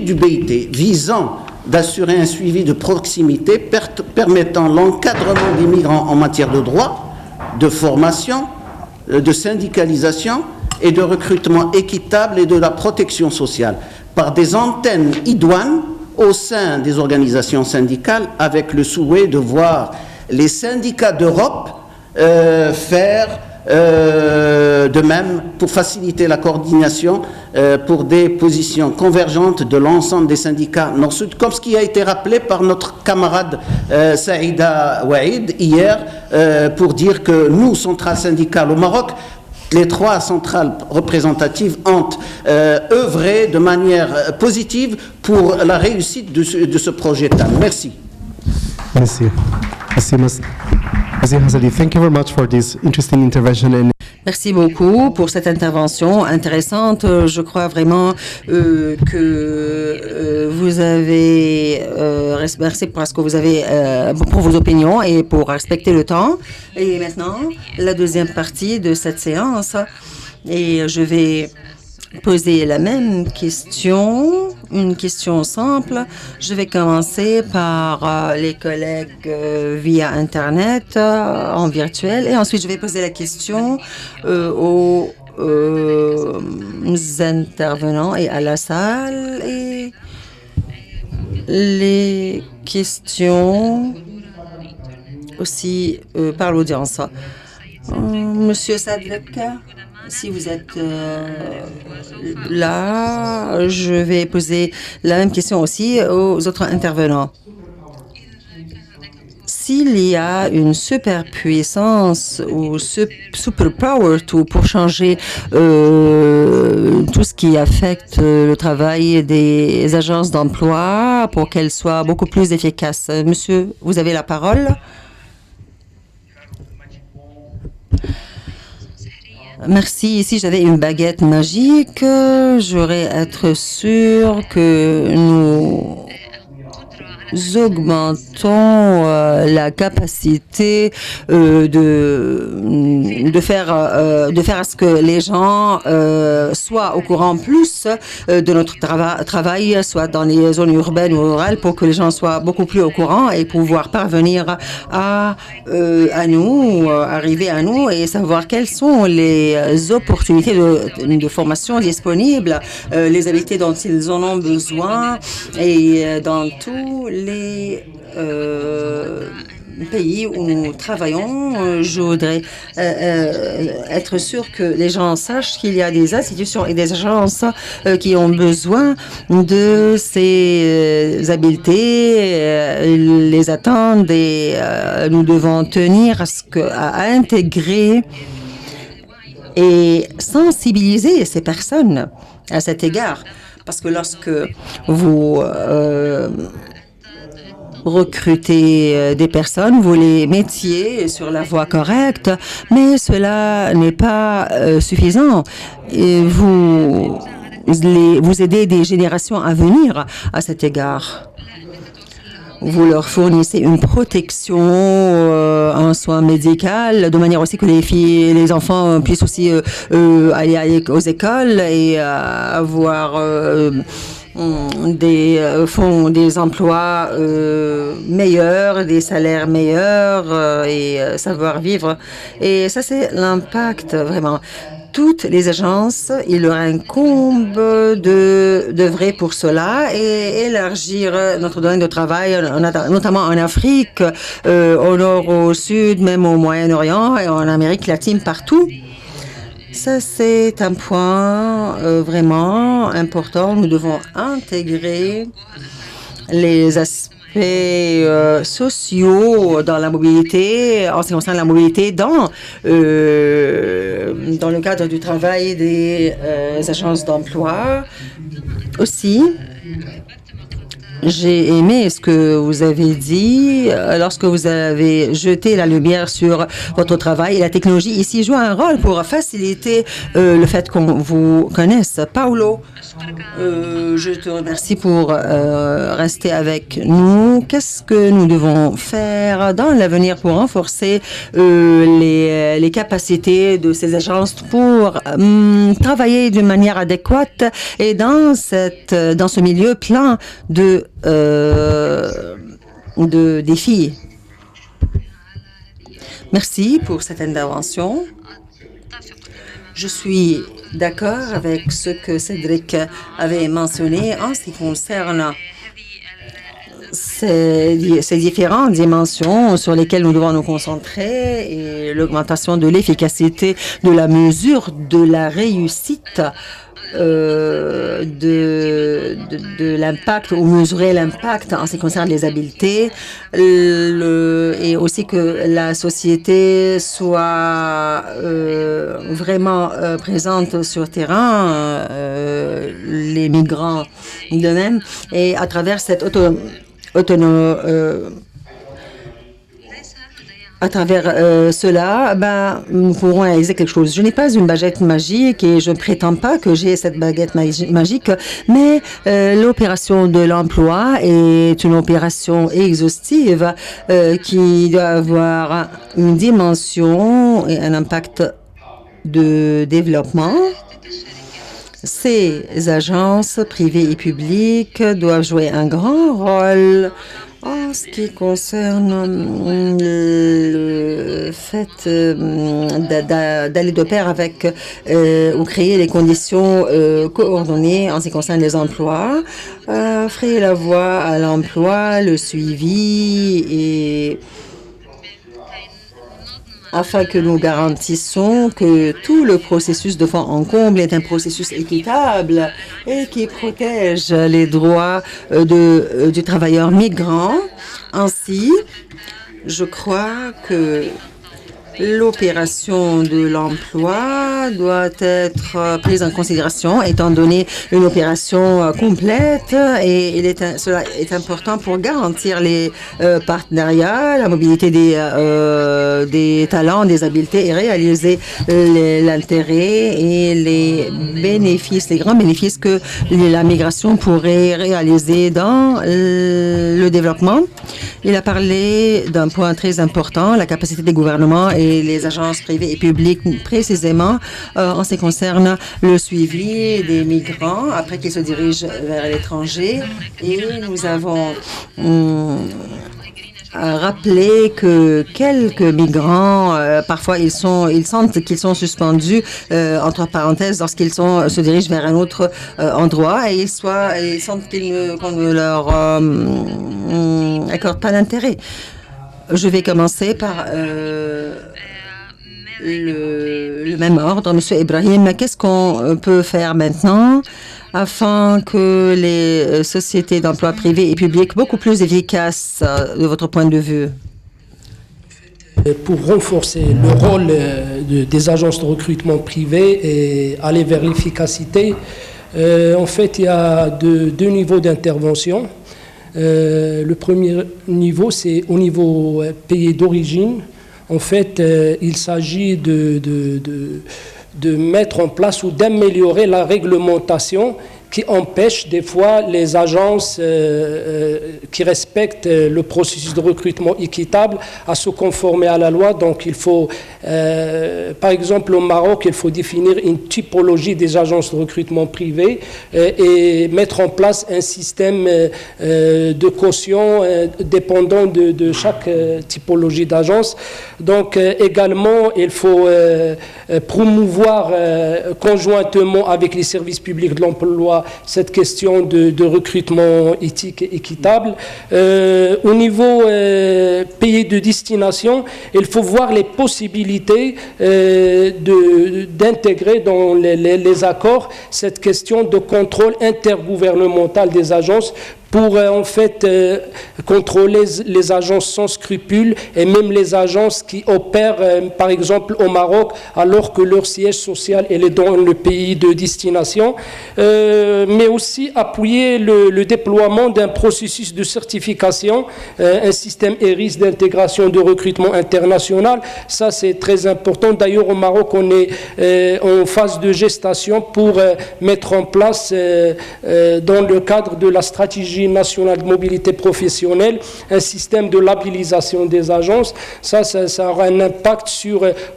du BIT, visant d'assurer un suivi de proximité permettant l'encadrement des migrants en matière de droit, de formation, de syndicalisation et de recrutement équitable et de la protection sociale, par des antennes idoines au sein des organisations syndicales, avec le souhait de voir les syndicats d'Europe faire de même pour faciliter la coordination pour des positions convergentes de l'ensemble des syndicats nord-sud, comme ce qui a été rappelé par notre camarade Saïda Ouaïd hier, pour dire que nous, centrales syndicales au Maroc, les trois centrales représentatives ont œuvré de manière positive pour la réussite de ce projet TAM. Merci. Merci. Thank you very much for this interesting intervention. Merci beaucoup pour cette intervention intéressante. Je crois vraiment que vous avez merci parce que vous avez pour vos opinions et pour respecter le temps. Et maintenant, la deuxième partie de cette séance. Et je vais poser la même question, une question simple. Je vais commencer par les collègues via Internet, en virtuel, et ensuite je vais poser la question aux intervenants et à la salle. Et les questions aussi par l'audience. Monsieur Sadek, si vous êtes là, je vais poser la même question aussi aux autres intervenants. S'il y a une superpuissance ou superpower pour changer tout ce qui affecte le travail des agences d'emploi pour qu'elles soient beaucoup plus efficaces. Monsieur, vous avez la parole. Merci. Si j'avais une baguette magique, j'aurais être sûr que nous augmentons la capacité de faire à ce que les gens soient au courant plus de notre travail, soit dans les zones urbaines ou rurales, pour que les gens soient beaucoup plus au courant et pouvoir parvenir à nous, arriver à nous et savoir quelles sont les opportunités de formation disponibles, les habiletés dont ils en ont besoin et dans tous les pays où nous travaillons, je voudrais être sûr que les gens sachent qu'il y a des institutions et des agences qui ont besoin de ces habiletés, les attendent et nous devons tenir à intégrer et sensibiliser ces personnes à cet égard. Parce que lorsque vous recrutez des personnes, vous les mettiez sur la voie correcte, mais cela n'est pas suffisant. Et vous aidez des générations à venir à cet égard. Vous leur fournissez une protection, un soin médical, de manière aussi que les enfants puissent aussi aller aux écoles et avoir des emplois meilleurs, des salaires meilleurs et savoir vivre. Et ça, c'est l'impact vraiment. Toutes les agences, il leur incombe d'œuvrer pour cela et élargir notre domaine de travail, notamment en Afrique, au nord, au sud, même au Moyen-Orient et en Amérique latine, partout. Ça, c'est un point vraiment important. Nous devons intégrer les aspects sociaux dans la mobilité, en ce qui concerne la mobilité dans le cadre du travail des agences d'emploi. Aussi, j'ai aimé ce que vous avez dit lorsque vous avez jeté la lumière sur votre travail. Et la technologie ici joue un rôle pour faciliter le fait qu'on vous connaisse. Paulo, je te remercie pour rester avec nous. Qu'est-ce que nous devons faire dans l'avenir pour renforcer les capacités de ces agences pour travailler d'une manière adéquate et dans ce milieu plein de défis? Merci pour cette intervention. Je suis d'accord avec ce que Cédric avait mentionné en ce qui concerne ces différentes dimensions sur lesquelles nous devons nous concentrer et l'augmentation de l'efficacité de la mesure de la réussite de l'impact ou mesurer l'impact en ce qui concerne les habiletés et aussi que la société soit vraiment présente sur terrain, les migrants de même, et à travers cette à travers cela, nous pourrons réaliser quelque chose. Je n'ai pas une baguette magique et je ne prétends pas que j'ai cette baguette magique, mais l'opération de l'emploi est une opération exhaustive qui doit avoir une dimension et un impact de développement. Ces agences privées et publiques doivent jouer un grand rôle en ce qui concerne le fait d'aller de pair avec ou créer les conditions coordonnées en ce qui concerne les emplois, frayer la voie à l'emploi, le suivi et afin que nous garantissons que tout le processus de fond en comble est un processus équitable et qui protège les droits du travailleur migrant. Ainsi, je crois que l'opération de l'emploi doit être prise en considération étant donné une opération complète et cela est important pour garantir les partenariats, la mobilité des talents, des habiletés et réaliser l'intérêt et les bénéfices, les grands bénéfices que la migration pourrait réaliser dans le développement. Il a parlé d'un point très important, la capacité des gouvernements et les agences privées et publiques précisément en ce qui concerne le suivi des migrants après qu'ils se dirigent vers l'étranger. Et nous avons rappelé que quelques migrants, parfois ils sentent qu'ils sont suspendus entre parenthèses lorsqu'ils se dirigent vers un autre endroit et ils sentent qu'on ne leur accorde pas d'intérêt. Je vais commencer par le même ordre. Monsieur Ibrahim, qu'est-ce qu'on peut faire maintenant afin que les sociétés d'emploi privées et publiques beaucoup plus efficaces de votre point de vue? Pour renforcer le rôle des agences de recrutement privées et aller vers l'efficacité, en fait, il y a deux niveaux d'intervention. Le premier niveau, c'est au niveau pays d'origine. En fait, il s'agit de mettre en place ou d'améliorer la réglementation qui empêche des fois les agences qui respectent le processus de recrutement équitable à se conformer à la loi. Donc il faut, par exemple au Maroc, il faut définir une typologie des agences de recrutement privées et mettre en place un système de caution dépendant de chaque typologie d'agence. Donc également, il faut promouvoir conjointement avec les services publics de l'emploi cette question de recrutement éthique et équitable. Au niveau pays de destination, il faut voir les possibilités d'intégrer dans les accords cette question de contrôle intergouvernemental des agences pour en fait contrôler les agences sans scrupules et même les agences qui opèrent par exemple au Maroc alors que leur siège social est dans le pays de destination, mais aussi appuyer le déploiement d'un processus de certification, un système ERIS d'intégration de recrutement international. Ça c'est très important. D'ailleurs au Maroc on est en phase de gestation pour mettre en place dans le cadre de la stratégie nationale de mobilité professionnelle, un système de labellisation des agences. Ça aura un impact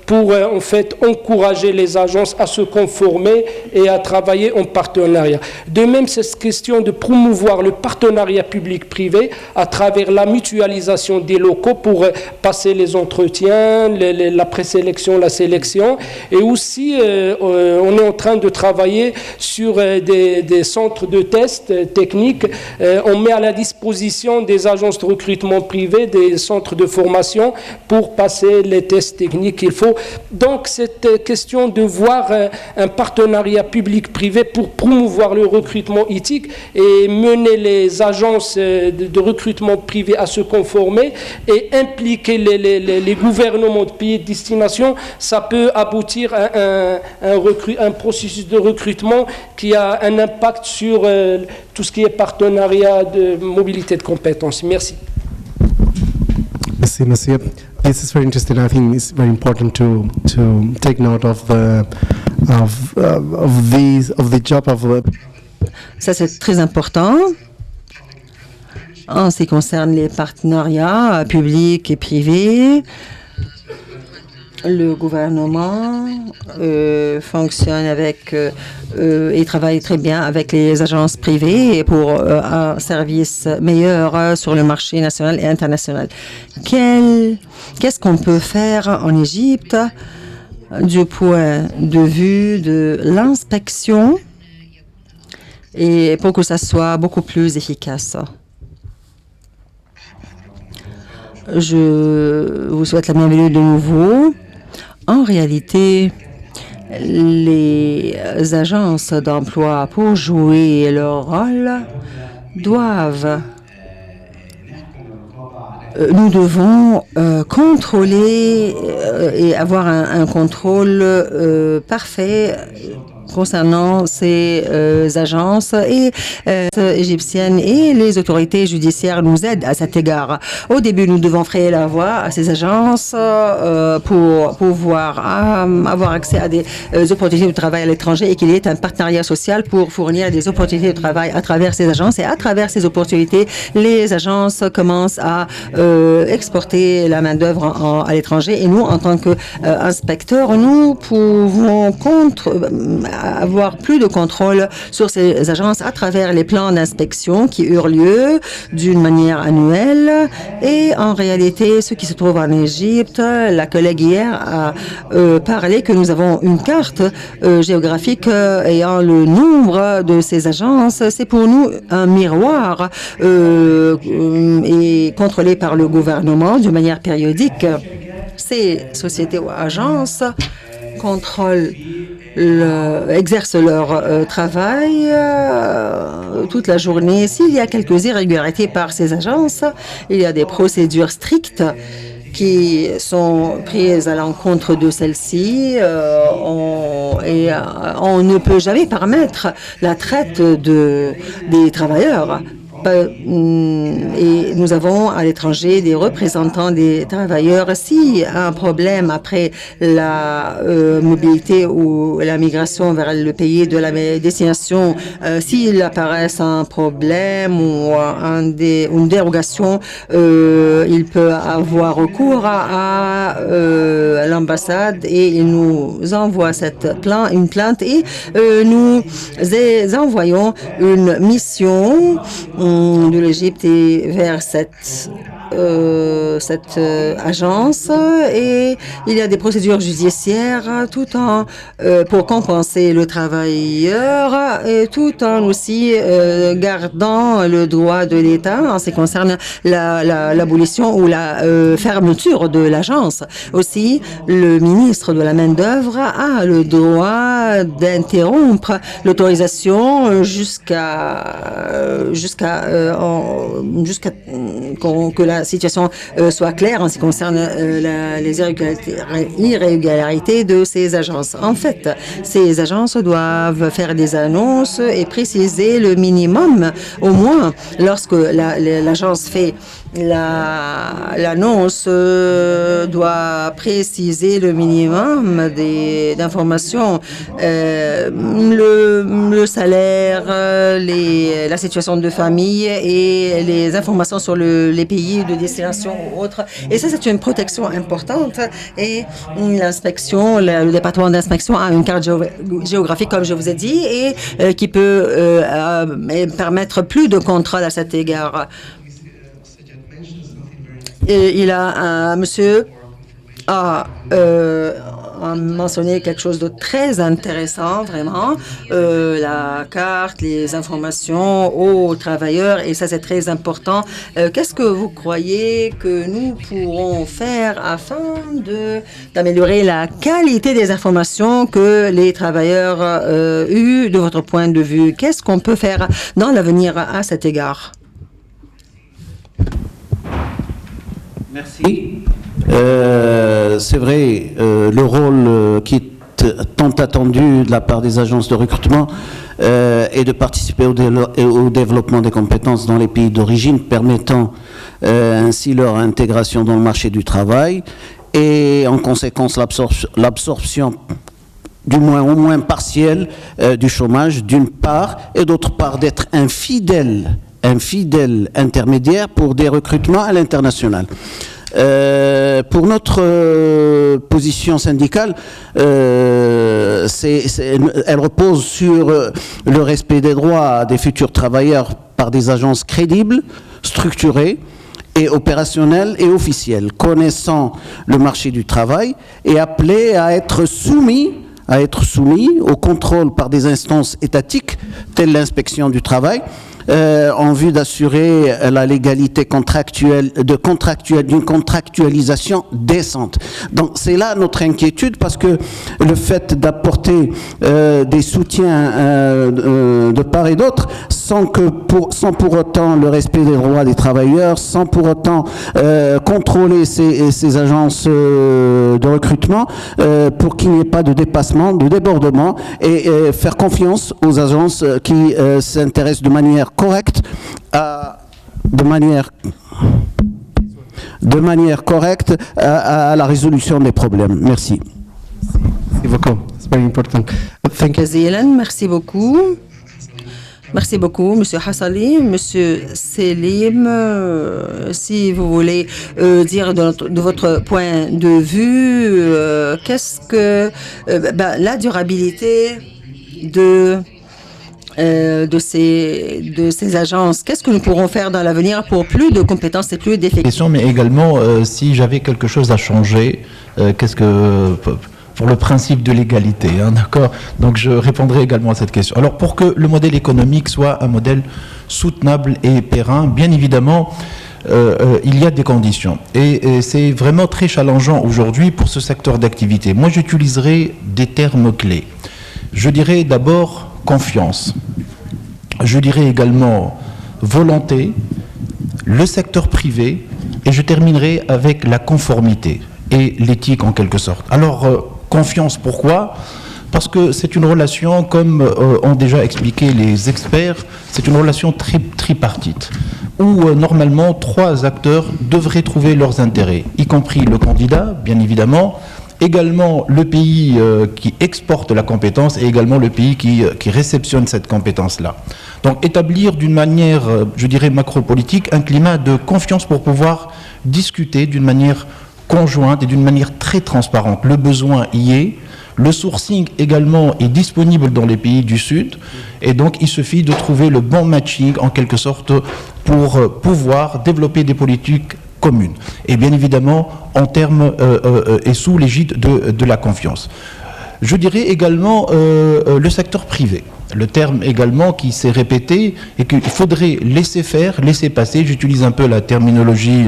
pour en fait encourager les agences à se conformer et à travailler en partenariat. De même, cette question de promouvoir le partenariat public-privé à travers la mutualisation des locaux pour passer les entretiens, la présélection, la sélection. Et aussi, on est en train de travailler sur des centres de tests techniques. On met à la disposition des agences de recrutement privées des centres de formation pour passer les tests techniques qu'il faut. Donc, cette question de voir un partenariat public-privé pour promouvoir le recrutement éthique et mener les agences de recrutement privé à se conformer et impliquer les gouvernements de pays de destination, ça peut aboutir à un processus de recrutement qui a un impact sur tout ce qui est partenariat de mobilité de compétences. Merci. Merci, monsieur. This is very interesting. I think it's very important to take note of the job of the. Ça c'est très important. En ce qui concerne les partenariats publics et privés, le gouvernement fonctionne avec et travaille très bien avec les agences privées pour un service meilleur sur le marché national et international. Qu'est-ce qu'on peut faire en Égypte du point de vue de l'inspection et pour que ça soit beaucoup plus efficace? Je vous souhaite la bienvenue de nouveau. En réalité, les agences d'emploi, pour jouer leur rôle, nous devons contrôler et avoir un contrôle parfait concernant ces agences et égyptiennes, et les autorités judiciaires nous aident à cet égard. Au début, nous devons frayer la voie à ces agences pour pouvoir avoir accès à des opportunités de travail à l'étranger et qu'il y ait un partenariat social pour fournir des opportunités de travail à travers ces agences. Et à travers ces opportunités, les agences commencent à exporter la main-d'œuvre à l'étranger. Et nous, en tant qu'inspecteurs, nous pouvons avoir plus de contrôle sur ces agences à travers les plans d'inspection qui eurent lieu d'une manière annuelle. Et en réalité, ce qui se trouve en Égypte, la collègue hier a parlé que nous avons une carte géographique ayant le nombre de ces agences. C'est pour nous un miroir et contrôlé par le gouvernement de manière périodique. Ces sociétés ou agences exercent leur travail toute la journée. S'il y a quelques irrégularités par ces agences, il y a des procédures strictes qui sont prises à l'encontre de celles-ci et on ne peut jamais permettre la traite des travailleurs. Et nous avons à l'étranger des représentants des travailleurs. Si un problème après la mobilité ou la migration vers le pays de la destination, s'il apparaît un problème ou une dérogation, il peut avoir recours à l'ambassade et il nous envoie une plainte et nous envoyons une mission de l'Égypte et vers cette agence et il y a des procédures judiciaires pour compenser le travailleur et tout en aussi gardant le droit de l'État en ce qui concerne l'abolition ou la fermeture de l'agence. Aussi, le ministre de la main-d'œuvre a le droit d'interrompre l'autorisation jusqu'à que la situation soit claire en ce qui concerne les irrégularités de ces agences. En fait, ces agences doivent faire des annonces et préciser le minimum, au moins lorsque l'agence fait l'annonce doit préciser le minimum d'informations, le salaire, la situation de famille et les informations sur les pays de destination ou autres. Et ça, c'est une protection importante. Et l'inspection, le département d'inspection a une carte géographique, comme je vous ai dit, et qui peut permettre plus de contrôle à cet égard. Et il a monsieur a mentionné quelque chose de très intéressant, vraiment, la carte, les informations aux travailleurs, et ça c'est très important. Qu'est-ce que vous croyez que nous pourrons faire afin d'améliorer la qualité des informations que les travailleurs ont de votre point de vue? Qu'est-ce qu'on peut faire dans l'avenir à cet égard? Merci. C'est vrai, le rôle qui est tant attendu de la part des agences de recrutement est de participer au développement des compétences dans les pays d'origine, permettant ainsi leur intégration dans le marché du travail et en conséquence l'absorption au moins partielle du chômage d'une part, et d'autre part d'être un fidèle intermédiaire pour des recrutements à l'international. Pour notre position syndicale, elle repose sur le respect des droits des futurs travailleurs par des agences crédibles, structurées et opérationnelles et officielles, connaissant le marché du travail et appelées à être soumis au contrôle par des instances étatiques telles l'inspection du travail, en vue d'assurer la légalité d'une contractualisation décente. Donc c'est là notre inquiétude, parce que le fait d'apporter des soutiens de part et d'autre sans pour autant le respect des droits des travailleurs, sans pour autant contrôler ces agences de recrutement pour qu'il n'y ait pas de dépassement, de débordement, et faire confiance aux agences qui s'intéressent de manière correcte de manière correcte à la résolution des problèmes. Merci. Merci beaucoup. C'est very important. Thank you. Merci beaucoup. Merci beaucoup, Monsieur Hassali. Monsieur Selim, si vous voulez dire de votre point de vue, qu'est-ce que la durabilité de ces agences. Qu'est-ce que nous pourrons faire dans l'avenir pour plus de compétences et plus d'effectifs? Mais également, si j'avais quelque chose à changer, pour le principe de l'égalité, hein, d'accord? Donc je répondrai également à cette question. Alors pour que le modèle économique soit un modèle soutenable et périn, bien évidemment, il y a des conditions. Et c'est vraiment très challengeant aujourd'hui pour ce secteur d'activité. Moi, j'utiliserai des termes clés. Je dirais d'abord confiance. Je dirais également volonté, le secteur privé, et je terminerai avec la conformité et l'éthique en quelque sorte. Alors, confiance, pourquoi ? Parce que c'est une relation, comme ont déjà expliqué les experts, c'est une relation tripartite, où normalement 3 acteurs devraient trouver leurs intérêts, y compris le candidat, bien évidemment, également le pays qui exporte la compétence et également le pays qui réceptionne cette compétence-là. Donc établir d'une manière, je dirais, macro-politique, un climat de confiance pour pouvoir discuter d'une manière conjointe et d'une manière très transparente. Le besoin y est. Le sourcing également est disponible dans les pays du Sud et donc il suffit de trouver le bon matching en quelque sorte pour pouvoir développer des politiques communes. Et bien évidemment en termes et sous l'égide de la confiance. Je dirais également le secteur privé. Le terme également qui s'est répété et qu'il faudrait laisser faire, laisser passer, j'utilise un peu la terminologie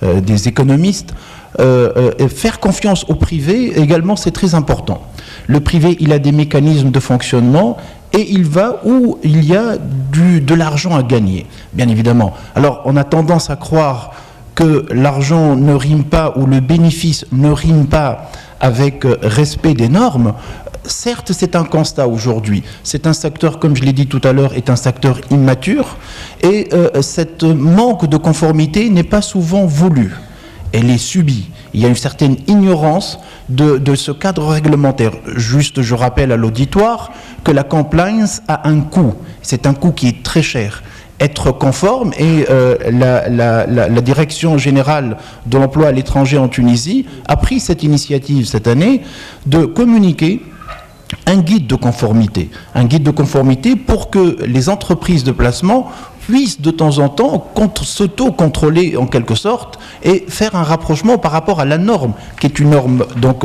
des économistes, faire confiance au privé également c'est très important. Le privé il a des mécanismes de fonctionnement et il va où il y a de l'argent à gagner, bien évidemment. Alors on a tendance à croire que l'argent ne rime pas ou le bénéfice ne rime pas avec respect des normes. Certes, c'est un constat aujourd'hui. C'est un secteur, comme je l'ai dit tout à l'heure, est un secteur immature et cette manque de conformité n'est pas souvent voulue. Elle est subie. Il y a une certaine ignorance de ce cadre réglementaire. Juste, je rappelle à l'auditoire que la compliance a un coût. C'est un coût qui est très cher. Être conforme et la Direction générale de l'emploi à l'étranger en Tunisie a pris cette initiative cette année de communiquer un guide de conformité pour que les entreprises de placement puissent de temps en temps s'auto-contrôler en quelque sorte et faire un rapprochement par rapport à la norme qui est une norme donc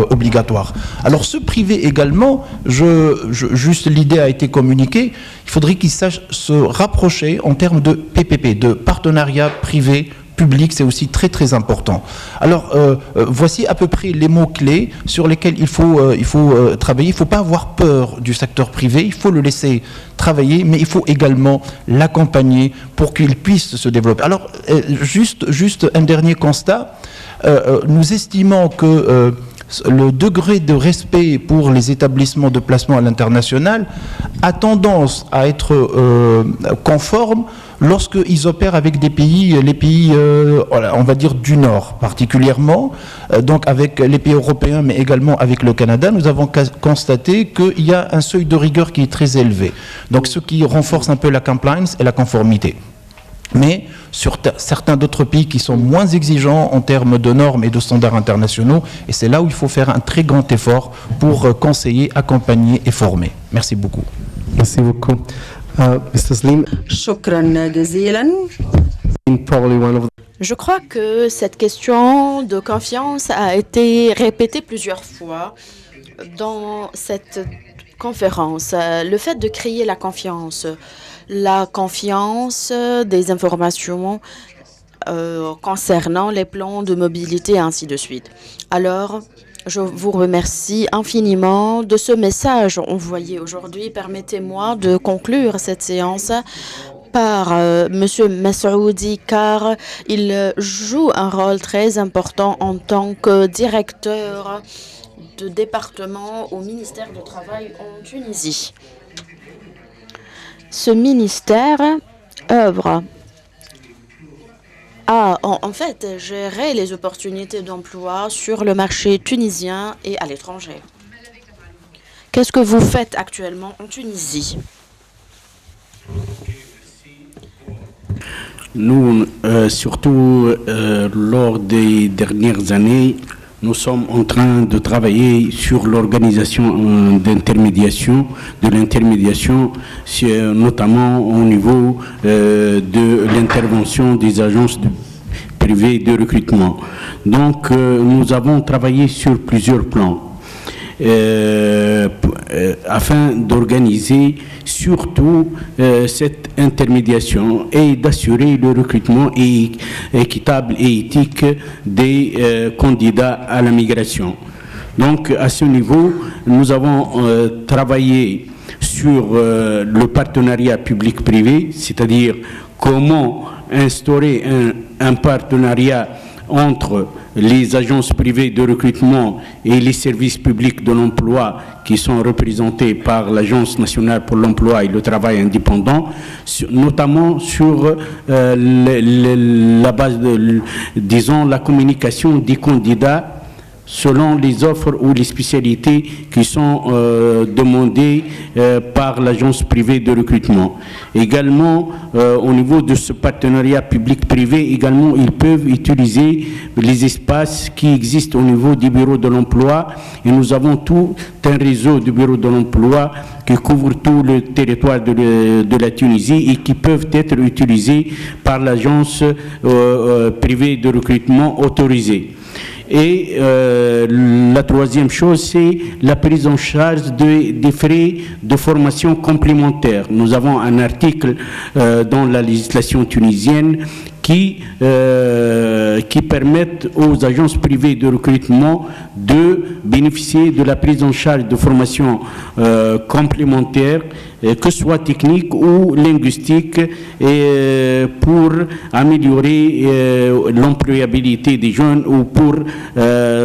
obligatoire. Alors ce privé également, juste l'idée a été communiquée, il faudrait qu'il sache se rapprocher en termes de PPP, de partenariat privé public, c'est aussi très très important. Alors voici à peu près les mots-clés sur lesquels il faut travailler. Il ne faut pas avoir peur du secteur privé, il faut le laisser travailler, mais il faut également l'accompagner pour qu'il puisse se développer. Alors juste un dernier constat, nous estimons que le degré de respect pour les établissements de placement à l'international a tendance à être conforme lorsqu'ils opèrent avec les pays, on va dire du Nord particulièrement, donc avec les pays européens, mais également avec le Canada, nous avons constaté qu'il y a un seuil de rigueur qui est très élevé. Donc ce qui renforce un peu la compliance et la conformité. Mais sur certains d'autres pays qui sont moins exigeants en termes de normes et de standards internationaux, et c'est là où il faut faire un très grand effort pour conseiller, accompagner et former. Merci beaucoup. Merci beaucoup. Mr. Slim, شكرا جزيلا. probably one of Je crois que cette question de confiance a été répétée plusieurs fois dans cette conférence. Le fait de créer la confiance des informations concernant les plans de mobilité et ainsi de suite. Alors, je vous remercie infiniment de ce message envoyé aujourd'hui. Permettez-moi de conclure cette séance par M. Massoudi, car il joue un rôle très important en tant que directeur de département au ministère du Travail en Tunisie. Ce ministère œuvre à, en fait, gérer les opportunités d'emploi sur le marché tunisien et à l'étranger. Qu'est-ce que vous faites actuellement en Tunisie? Nous, surtout lors des dernières années, nous sommes en train de travailler sur l'organisation de l'intermédiation, notamment au niveau de l'intervention des agences privées de recrutement. Donc, nous avons travaillé sur plusieurs plans. Afin d'organiser surtout cette intermédiation et d'assurer le recrutement équitable et éthique des candidats à la migration. Donc à ce niveau, nous avons travaillé sur le partenariat public-privé, c'est-à-dire comment instaurer un partenariat entre les agences privées de recrutement et les services publics de l'emploi qui sont représentés par l'Agence nationale pour l'emploi et le travail indépendant, notamment sur la base de, disons, la communication des candidats selon les offres ou les spécialités qui sont demandées par l'agence privée de recrutement. Également, au niveau de ce partenariat public-privé, également, ils peuvent utiliser les espaces qui existent au niveau des bureaux de l'emploi. Et nous avons tout un réseau de bureaux de l'emploi qui couvre tout le territoire de la Tunisie et qui peuvent être utilisés par l'agence privée de recrutement autorisée. Et la troisième chose, c'est la prise en charge des frais de formation complémentaire. Nous avons un article dans la législation tunisienne qui permettent aux agences privées de recrutement de bénéficier de la prise en charge de formation complémentaire, que ce soit technique ou linguistique, pour améliorer l'employabilité des jeunes ou pour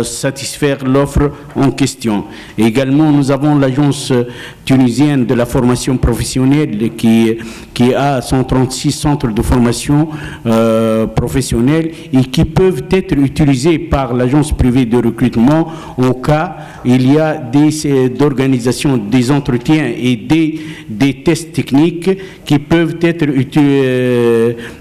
satisfaire l'offre en question. Également, nous avons l'agence tunisienne de la formation professionnelle qui a 136 centres de formation professionnelle et qui peuvent être utilisés par l'agence privée de recrutement au cas il y a d'organisation des entretiens et des tests techniques qui peuvent être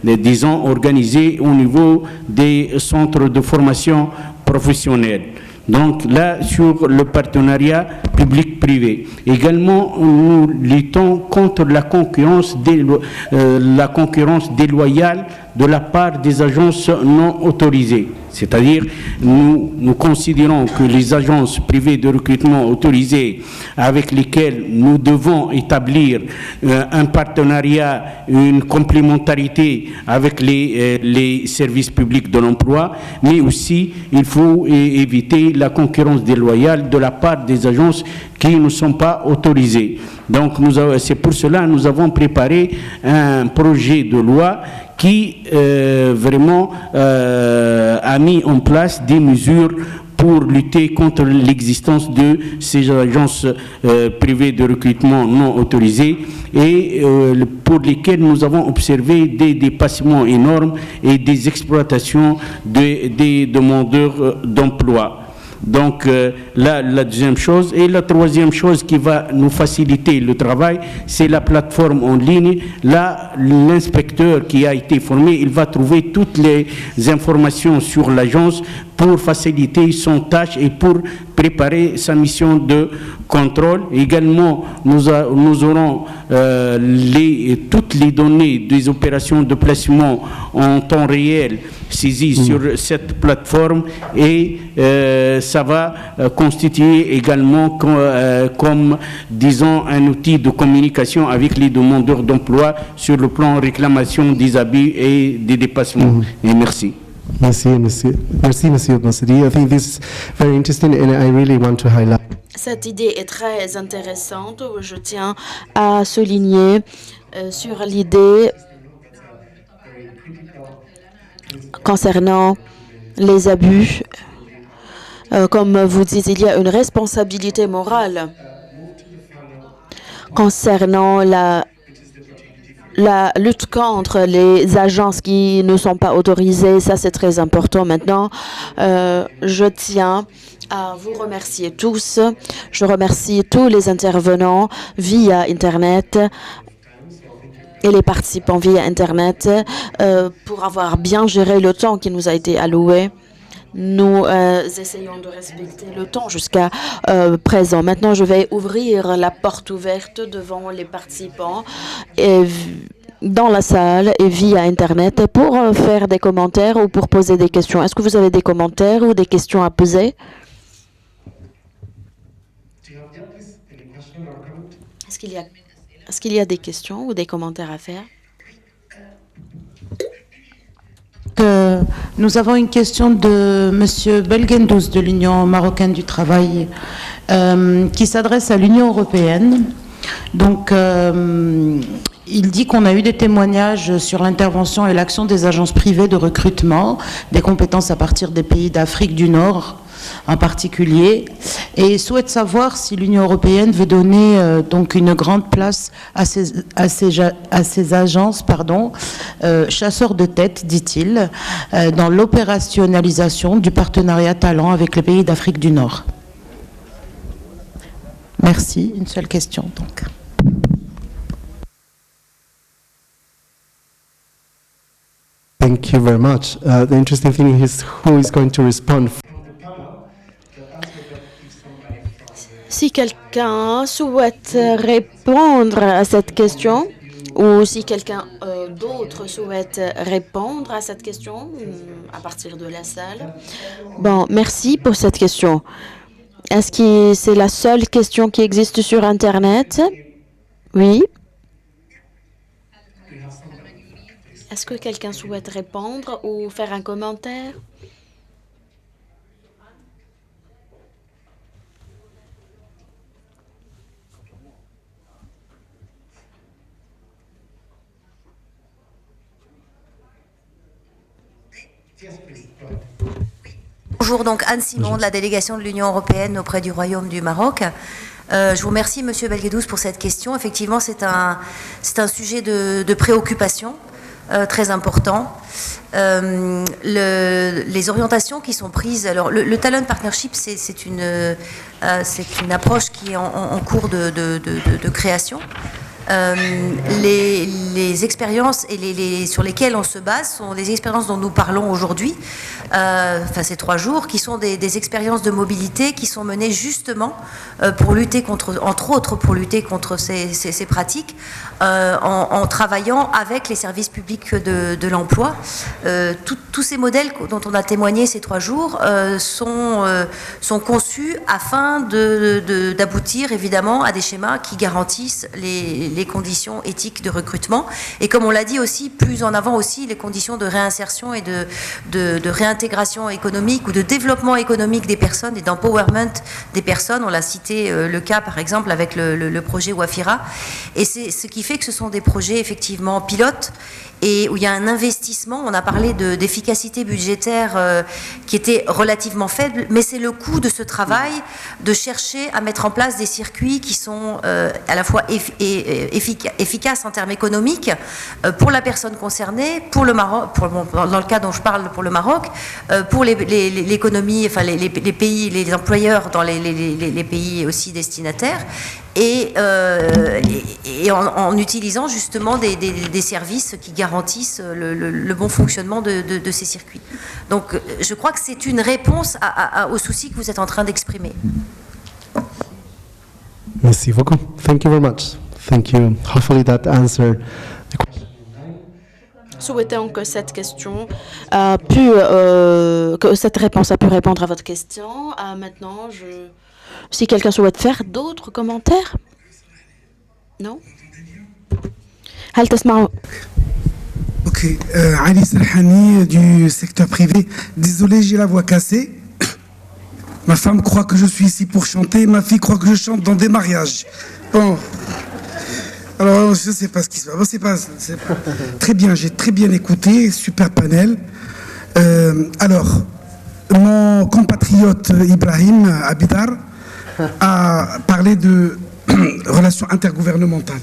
disons, organisés au niveau des centres de formation professionnelle. Donc là, sur le partenariat public-privé. Également, nous luttons contre la concurrence déloyale de la part des agences non autorisées. C'est-à-dire, nous considérons que les agences privées de recrutement autorisées avec lesquelles nous devons établir un partenariat, une complémentarité avec les services publics de l'emploi, mais aussi il faut éviter la concurrence déloyale de la part des agences qui ne sont pas autorisées. Donc, c'est pour cela que nous avons préparé un projet de loi qui vraiment a mis en place des mesures pour lutter contre l'existence de ces agences privées de recrutement non autorisées et pour lesquelles nous avons observé des dépassements énormes et des exploitations des demandeurs d'emploi. Donc, la deuxième chose. Et la troisième chose qui va nous faciliter le travail, c'est la plateforme en ligne. Là, l'inspecteur qui a été formé, il va trouver toutes les informations sur l'agence pour faciliter son tâche et pour préparer sa mission de contrôle. Également, nous aurons toutes les données des opérations de placement en temps réel saisies sur cette plateforme et ça va constituer également comme, disons, un outil de communication avec les demandeurs d'emploi sur le plan réclamation des abus et des dépassements. Et merci. Merci, Monsieur Nasseri. I think this is very interesting and I really want to highlight. Cette idée est très intéressante. Je tiens à souligner sur l'idée concernant les abus. Comme vous dites, il y a une responsabilité morale concernant la lutte contre les agences qui ne sont pas autorisées. Ça, c'est très important. Maintenant, je tiens à vous remercier tous. Je remercie tous les intervenants via Internet et les participants via Internet pour avoir bien géré le temps qui nous a été alloué. Nous essayons de respecter le temps jusqu'à présent. Maintenant, je vais ouvrir la porte ouverte devant les participants dans la salle et via Internet pour faire des commentaires ou pour poser des questions. Est-ce que vous avez des commentaires ou des questions à poser? Est-ce qu'il y a des questions ou des commentaires à faire? Nous avons une question de M. Belgendouz de l'Union marocaine du travail qui s'adresse à l'Union européenne. Donc, il dit qu'on a eu des témoignages sur l'intervention et l'action des agences privées de recrutement, des compétences à partir des pays d'Afrique du Nord en particulier, et souhaite savoir si l'Union européenne veut donner donc une grande place à ces agences, chasseurs de tête, dit-il, dans l'opérationnalisation du partenariat talent avec les pays d'Afrique du Nord. Merci. Une seule question, donc. Thank you very much. The interesting thing is who is going to respond. Si quelqu'un souhaite répondre à cette question, ou si quelqu'un d'autre souhaite répondre à cette question à partir de la salle. Bon, merci pour cette question. Est-ce que c'est la seule question qui existe sur Internet? Oui. Est-ce que quelqu'un souhaite répondre ou faire un commentaire? Bonjour, donc Anne Simon de la délégation de l'Union européenne auprès du Royaume du Maroc. Je vous remercie, Monsieur Belgendouz, pour cette question. Effectivement, c'est un sujet de préoccupation très important. Les orientations qui sont prises, alors le Talent Partnership, c'est une approche qui est en cours de création. Les expériences sur lesquelles on se base sont les expériences dont nous parlons aujourd'hui, ces 3 jours, qui sont des expériences de mobilité qui sont menées justement pour lutter entre autres pour lutter contre ces pratiques, en travaillant avec les services publics de l'emploi. Tous ces modèles dont on a témoigné ces 3 jours sont conçus afin d'aboutir évidemment à des schémas qui garantissent les conditions éthiques de recrutement et, comme on l'a dit aussi, plus en avant aussi les conditions de réinsertion et de réintégration économique ou de développement économique des personnes et d'empowerment des personnes. On l'a cité le cas par exemple avec le projet Wafira, et c'est ce qui fait que ce sont des projets effectivement pilotes et où il y a un investissement. On a parlé d'efficacité budgétaire qui était relativement faible, mais c'est le coût de ce travail de chercher à mettre en place des circuits qui sont à la fois efficaces en termes économiques pour la personne concernée, pour le Maroc, dans le cas dont je parle pour le Maroc, pour l'économie, enfin les pays, les employeurs dans les pays aussi destinataires, et en utilisant justement des services qui garantissent le bon fonctionnement de ces circuits. Donc je crois que c'est une réponse aux soucis que vous êtes en train d'exprimer. Merci beaucoup. Thank you very much. Thank you. Hopefully that answered the question. Souhaitons que cette question que cette réponse a pu répondre à votre question. Maintenant, si quelqu'un souhaite faire d'autres commentaires? Non? هل تسمعوا؟ Ok, Ali Serhani du secteur privé. Désolé, j'ai la voix cassée. Ma femme croit que je suis ici pour chanter, ma fille croit que je chante dans des mariages. Bon. Alors, je ne sais pas ce qui se passe. Très bien, j'ai très bien écouté, super panel. Alors, mon compatriote Ibrahim Abidar a parlé de relations intergouvernementales.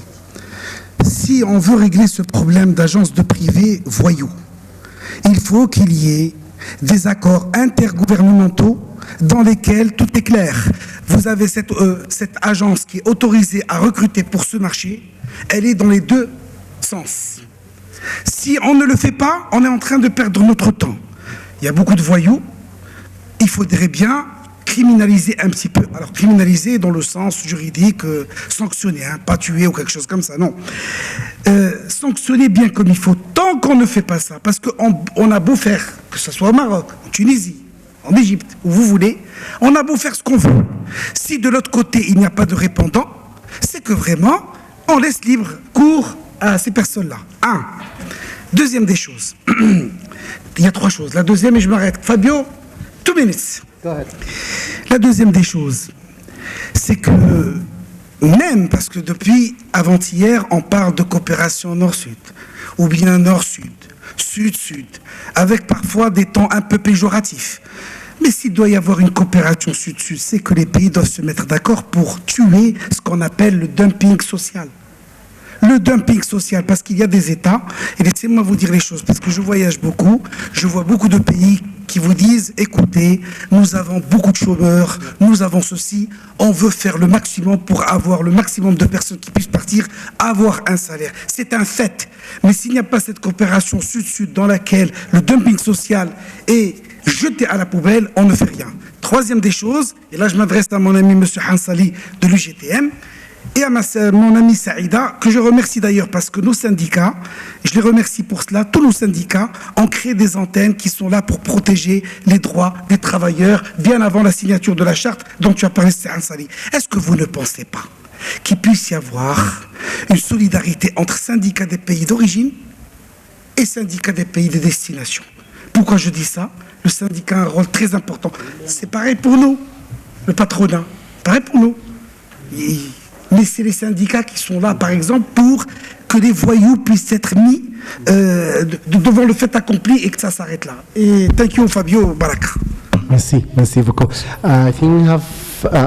Si on veut régler ce problème d'agences de privés voyous, il faut qu'il y ait des accords intergouvernementaux dans lesquels tout est clair. Vous avez cette agence qui est autorisée à recruter pour ce marché, elle est dans les deux sens. Si on ne le fait pas, on est en train de perdre notre temps. Il y a beaucoup de voyous, il faudrait bien criminaliser un petit peu. Alors, criminaliser dans le sens juridique, sanctionner, hein, pas tuer ou quelque chose comme ça, non. Sanctionner bien comme il faut, tant qu'on ne fait pas ça. Parce qu'on a beau faire, que ce soit au Maroc, en Tunisie, en Égypte, où vous voulez, on a beau faire ce qu'on veut. Si de l'autre côté, il n'y a pas de répondant, c'est que vraiment, on laisse libre cours à ces personnes-là. Un. Deuxième des choses. Il y a trois choses. La deuxième, et je m'arrête. Fabio, 2 minutes. La deuxième des choses, c'est que même, parce que depuis avant-hier, on parle de coopération nord-sud, ou bien nord-sud, sud-sud, avec parfois des temps un peu péjoratifs. Mais s'il doit y avoir une coopération sud-sud, c'est que les pays doivent se mettre d'accord pour tuer ce qu'on appelle le dumping social. Le dumping social, parce qu'il y a des États, et laissez-moi vous dire les choses, parce que je voyage beaucoup, je vois beaucoup de pays qui vous disent, écoutez, nous avons beaucoup de chômeurs, nous avons ceci, on veut faire le maximum pour avoir le maximum de personnes qui puissent partir, avoir un salaire. C'est un fait. Mais s'il n'y a pas cette coopération sud-sud dans laquelle le dumping social est jeté à la poubelle, on ne fait rien. Troisième des choses, et là je m'adresse à mon ami M. Hansali de l'UGTM, et à mon ami Saïda, que je remercie d'ailleurs parce que nos syndicats, je les remercie pour cela, tous nos syndicats ont créé des antennes qui sont là pour protéger les droits des travailleurs bien avant la signature de la charte dont tu as parlé, Hansali. Est-ce que vous ne pensez pas qu'il puisse y avoir une solidarité entre syndicats des pays d'origine et syndicats des pays de destination? Pourquoi je dis ça? Le syndicat a un rôle très important. C'est pareil pour nous, le patronat. Pareil pour nous. Mais c'est les syndicats qui sont là, par exemple, pour que les voyous puissent être mis devant le fait accompli et que ça s'arrête là. Et thank you, Fabio Baraka. Merci beaucoup. I think we have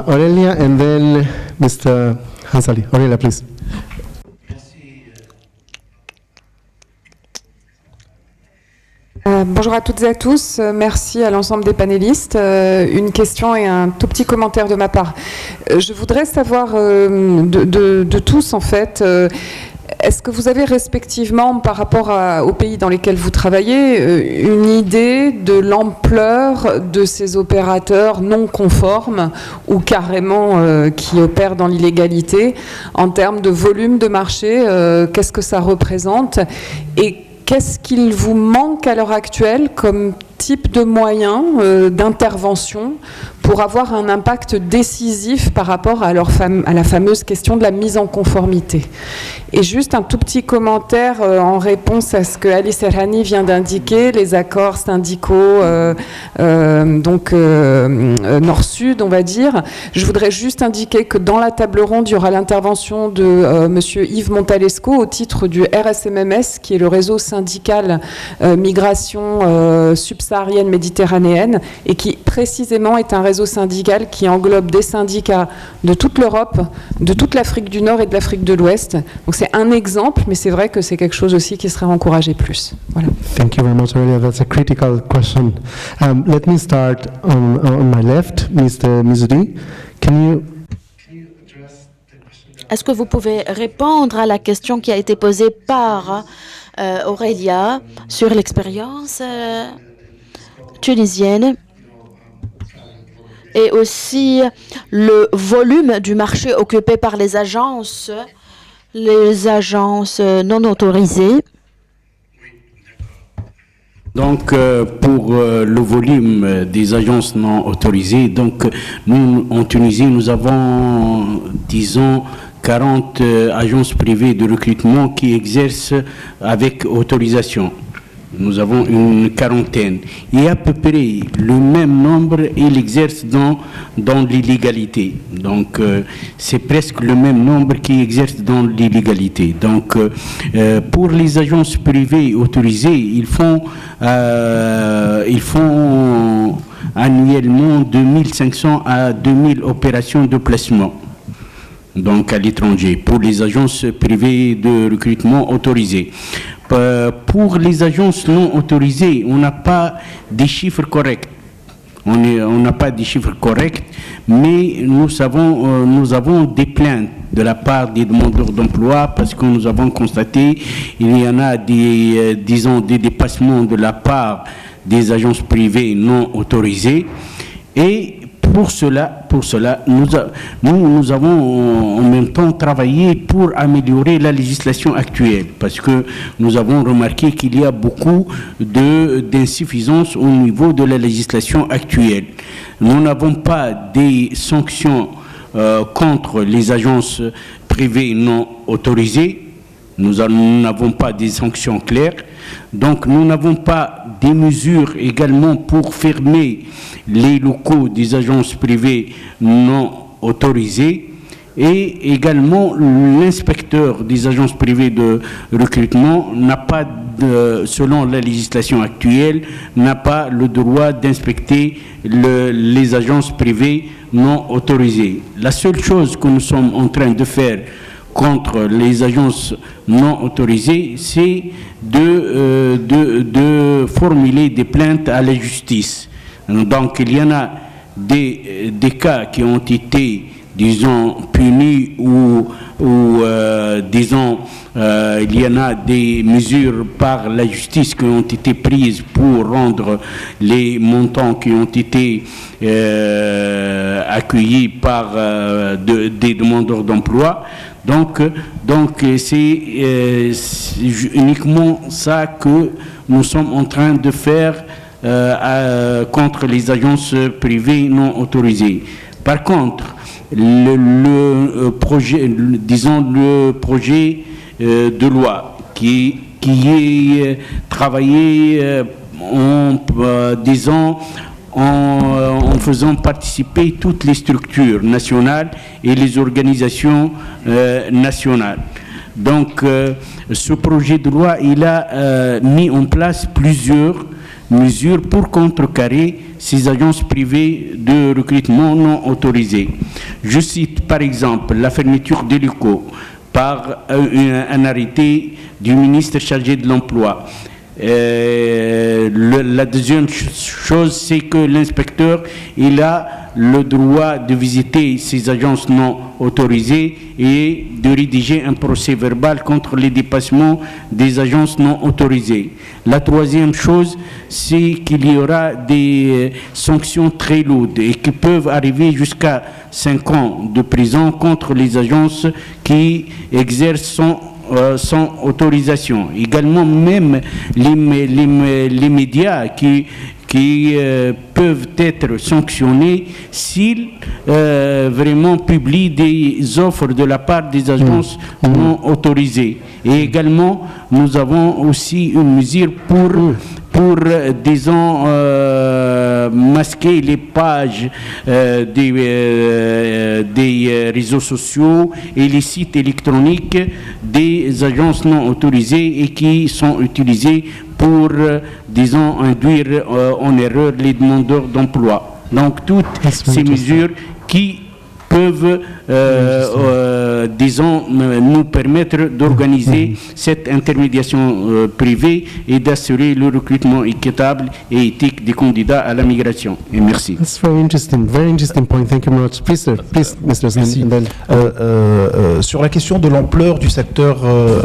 Aurelia and then Mr. Hansali. Aurelia, please. Bonjour à toutes et à tous, merci à l'ensemble des panélistes. Une question et un tout petit commentaire de ma part. Je voudrais savoir de tous en fait, est-ce que vous avez respectivement par rapport aux pays dans lesquels vous travaillez une idée de l'ampleur de ces opérateurs non conformes ou carrément qui opèrent dans l'illégalité en termes de volume de marché, qu'est-ce que ça représente et qu'est-ce qu'il vous manque à l'heure actuelle comme type de moyens d'intervention pour avoir un impact décisif par rapport à la fameuse question de la mise en conformité? Et juste un tout petit commentaire en réponse à ce que Ali Serhani vient d'indiquer, les accords syndicaux nord-sud, on va dire. Je voudrais juste indiquer que dans la table ronde, il y aura l'intervention de monsieur Yves Montalesco au titre du RSMMS, qui est le réseau syndical migration subsaharienne méditerranéenne, et qui précisément est un réseau syndical qui englobe des syndicats de toute l'Europe, de toute l'Afrique du Nord et de l'Afrique de l'Ouest. Donc c'est un exemple, mais c'est vrai que c'est quelque chose aussi qui serait encouragé plus. Voilà. Thank you very much, Aurelia. That's a critical question. Let me start on my left, Mr. Mizudi. Est-ce que vous pouvez répondre à la question qui a été posée par Aurelia sur l'expérience tunisienne et aussi le volume du marché occupé par les agences non autorisées? Donc, pour le volume des agences non autorisées, donc nous, en Tunisie, nous avons, disons, 40 agences privées de recrutement qui exercent avec autorisation. Nous avons une quarantaine. Et à peu près le même nombre, ils exercent dans l'illégalité. Donc, c'est presque le même nombre qui exercent dans l'illégalité. Donc, pour les agences privées autorisées, ils font annuellement 2500 à 2000 opérations de placement. Donc, à l'étranger, pour les agences privées de recrutement autorisées. Pour les agences non autorisées, on n'a pas des chiffres corrects. On n'a pas des chiffres corrects, mais nous avons des plaintes de la part des demandeurs d'emploi parce que nous avons constaté il y en a des dépassements de la part des agences privées non autorisées. Et pour cela, nous avons en même temps travaillé pour améliorer la législation actuelle, parce que nous avons remarqué qu'il y a beaucoup d'insuffisances au niveau de la législation actuelle. Nous n'avons pas des sanctions contre les agences privées non autorisées. Nous n'avons pas des sanctions claires. Donc, nous n'avons pas des mesures également pour fermer les locaux des agences privées non autorisées. Et également, l'inspecteur des agences privées de recrutement n'a pas, selon la législation actuelle, n'a pas le droit d'inspecter les agences privées non autorisées. La seule chose que nous sommes en train de faire contre les agences non autorisées, c'est de formuler des plaintes à la justice. Donc, il y en a des cas qui ont été, disons, punis ou disons, il y en a des mesures par la justice qui ont été prises pour rendre les montants qui ont été accueillis par des demandeurs d'emploi. Donc c'est uniquement ça que nous sommes en train de faire contre les agences privées non autorisées. Par contre, le projet de loi qui est travaillé en faisant participer toutes les structures nationales et les organisations nationales. Donc, ce projet de loi, il a mis en place plusieurs mesures pour contrecarrer ces agences privées de recrutement non autorisées. Je cite par exemple la fermeture des locaux par un arrêté du ministre chargé de l'Emploi. La deuxième chose, c'est que l'inspecteur, il a le droit de visiter ces agences non autorisées et de rédiger un procès verbal contre les dépassements des agences non autorisées. La troisième chose, c'est qu'il y aura des sanctions très lourdes et qui peuvent arriver jusqu'à 5 ans de prison contre les agences qui exercent sans autorisation. Également, même les médias qui peuvent être sanctionnés s'ils vraiment publient des offres de la part des agences non autorisées. Et également, nous avons aussi une mesure pour disons, masquer les pages des réseaux sociaux et les sites électroniques des agences non autorisées et qui sont utilisés pour, disons, induire en erreur les demandeurs d'emploi. Donc, toutes ces mesures qui peuvent, disons, nous permettre d'organiser cette intermédiation privée et d'assurer le recrutement équitable et éthique des candidats à la migration. Et merci. That's very interesting point. Thank you very much. Please, Mr. Merci. Sur la question de l'ampleur du secteur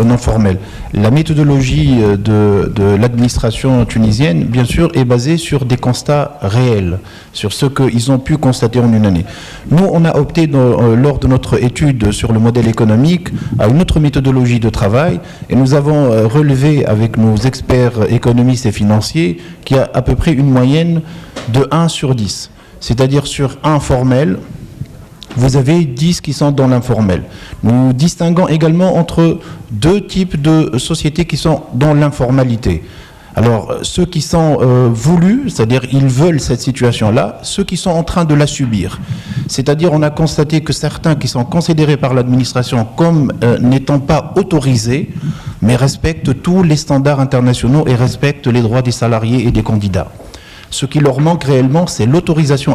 non formel, la méthodologie de l'administration tunisienne, bien sûr, est basée sur des constats réels, sur ce qu'ils ont pu constater en une année. Nous, on a opté lors de notre étude sur le modèle économique à une autre méthodologie de travail et nous avons relevé avec nos experts économistes et financiers qu'il y a à peu près une moyenne de 1 sur 10. C'est-à-dire sur 1 formel, vous avez 10 qui sont dans l'informel. Nous distinguons également entre 2 types de sociétés qui sont dans l'informalité. Alors, ceux qui sont voulus, c'est-à-dire ils veulent cette situation-là, ceux qui sont en train de la subir. C'est-à-dire, on a constaté que certains qui sont considérés par l'administration comme n'étant pas autorisés, mais respectent tous les standards internationaux et respectent les droits des salariés et des candidats. Ce qui leur manque réellement, c'est l'autorisation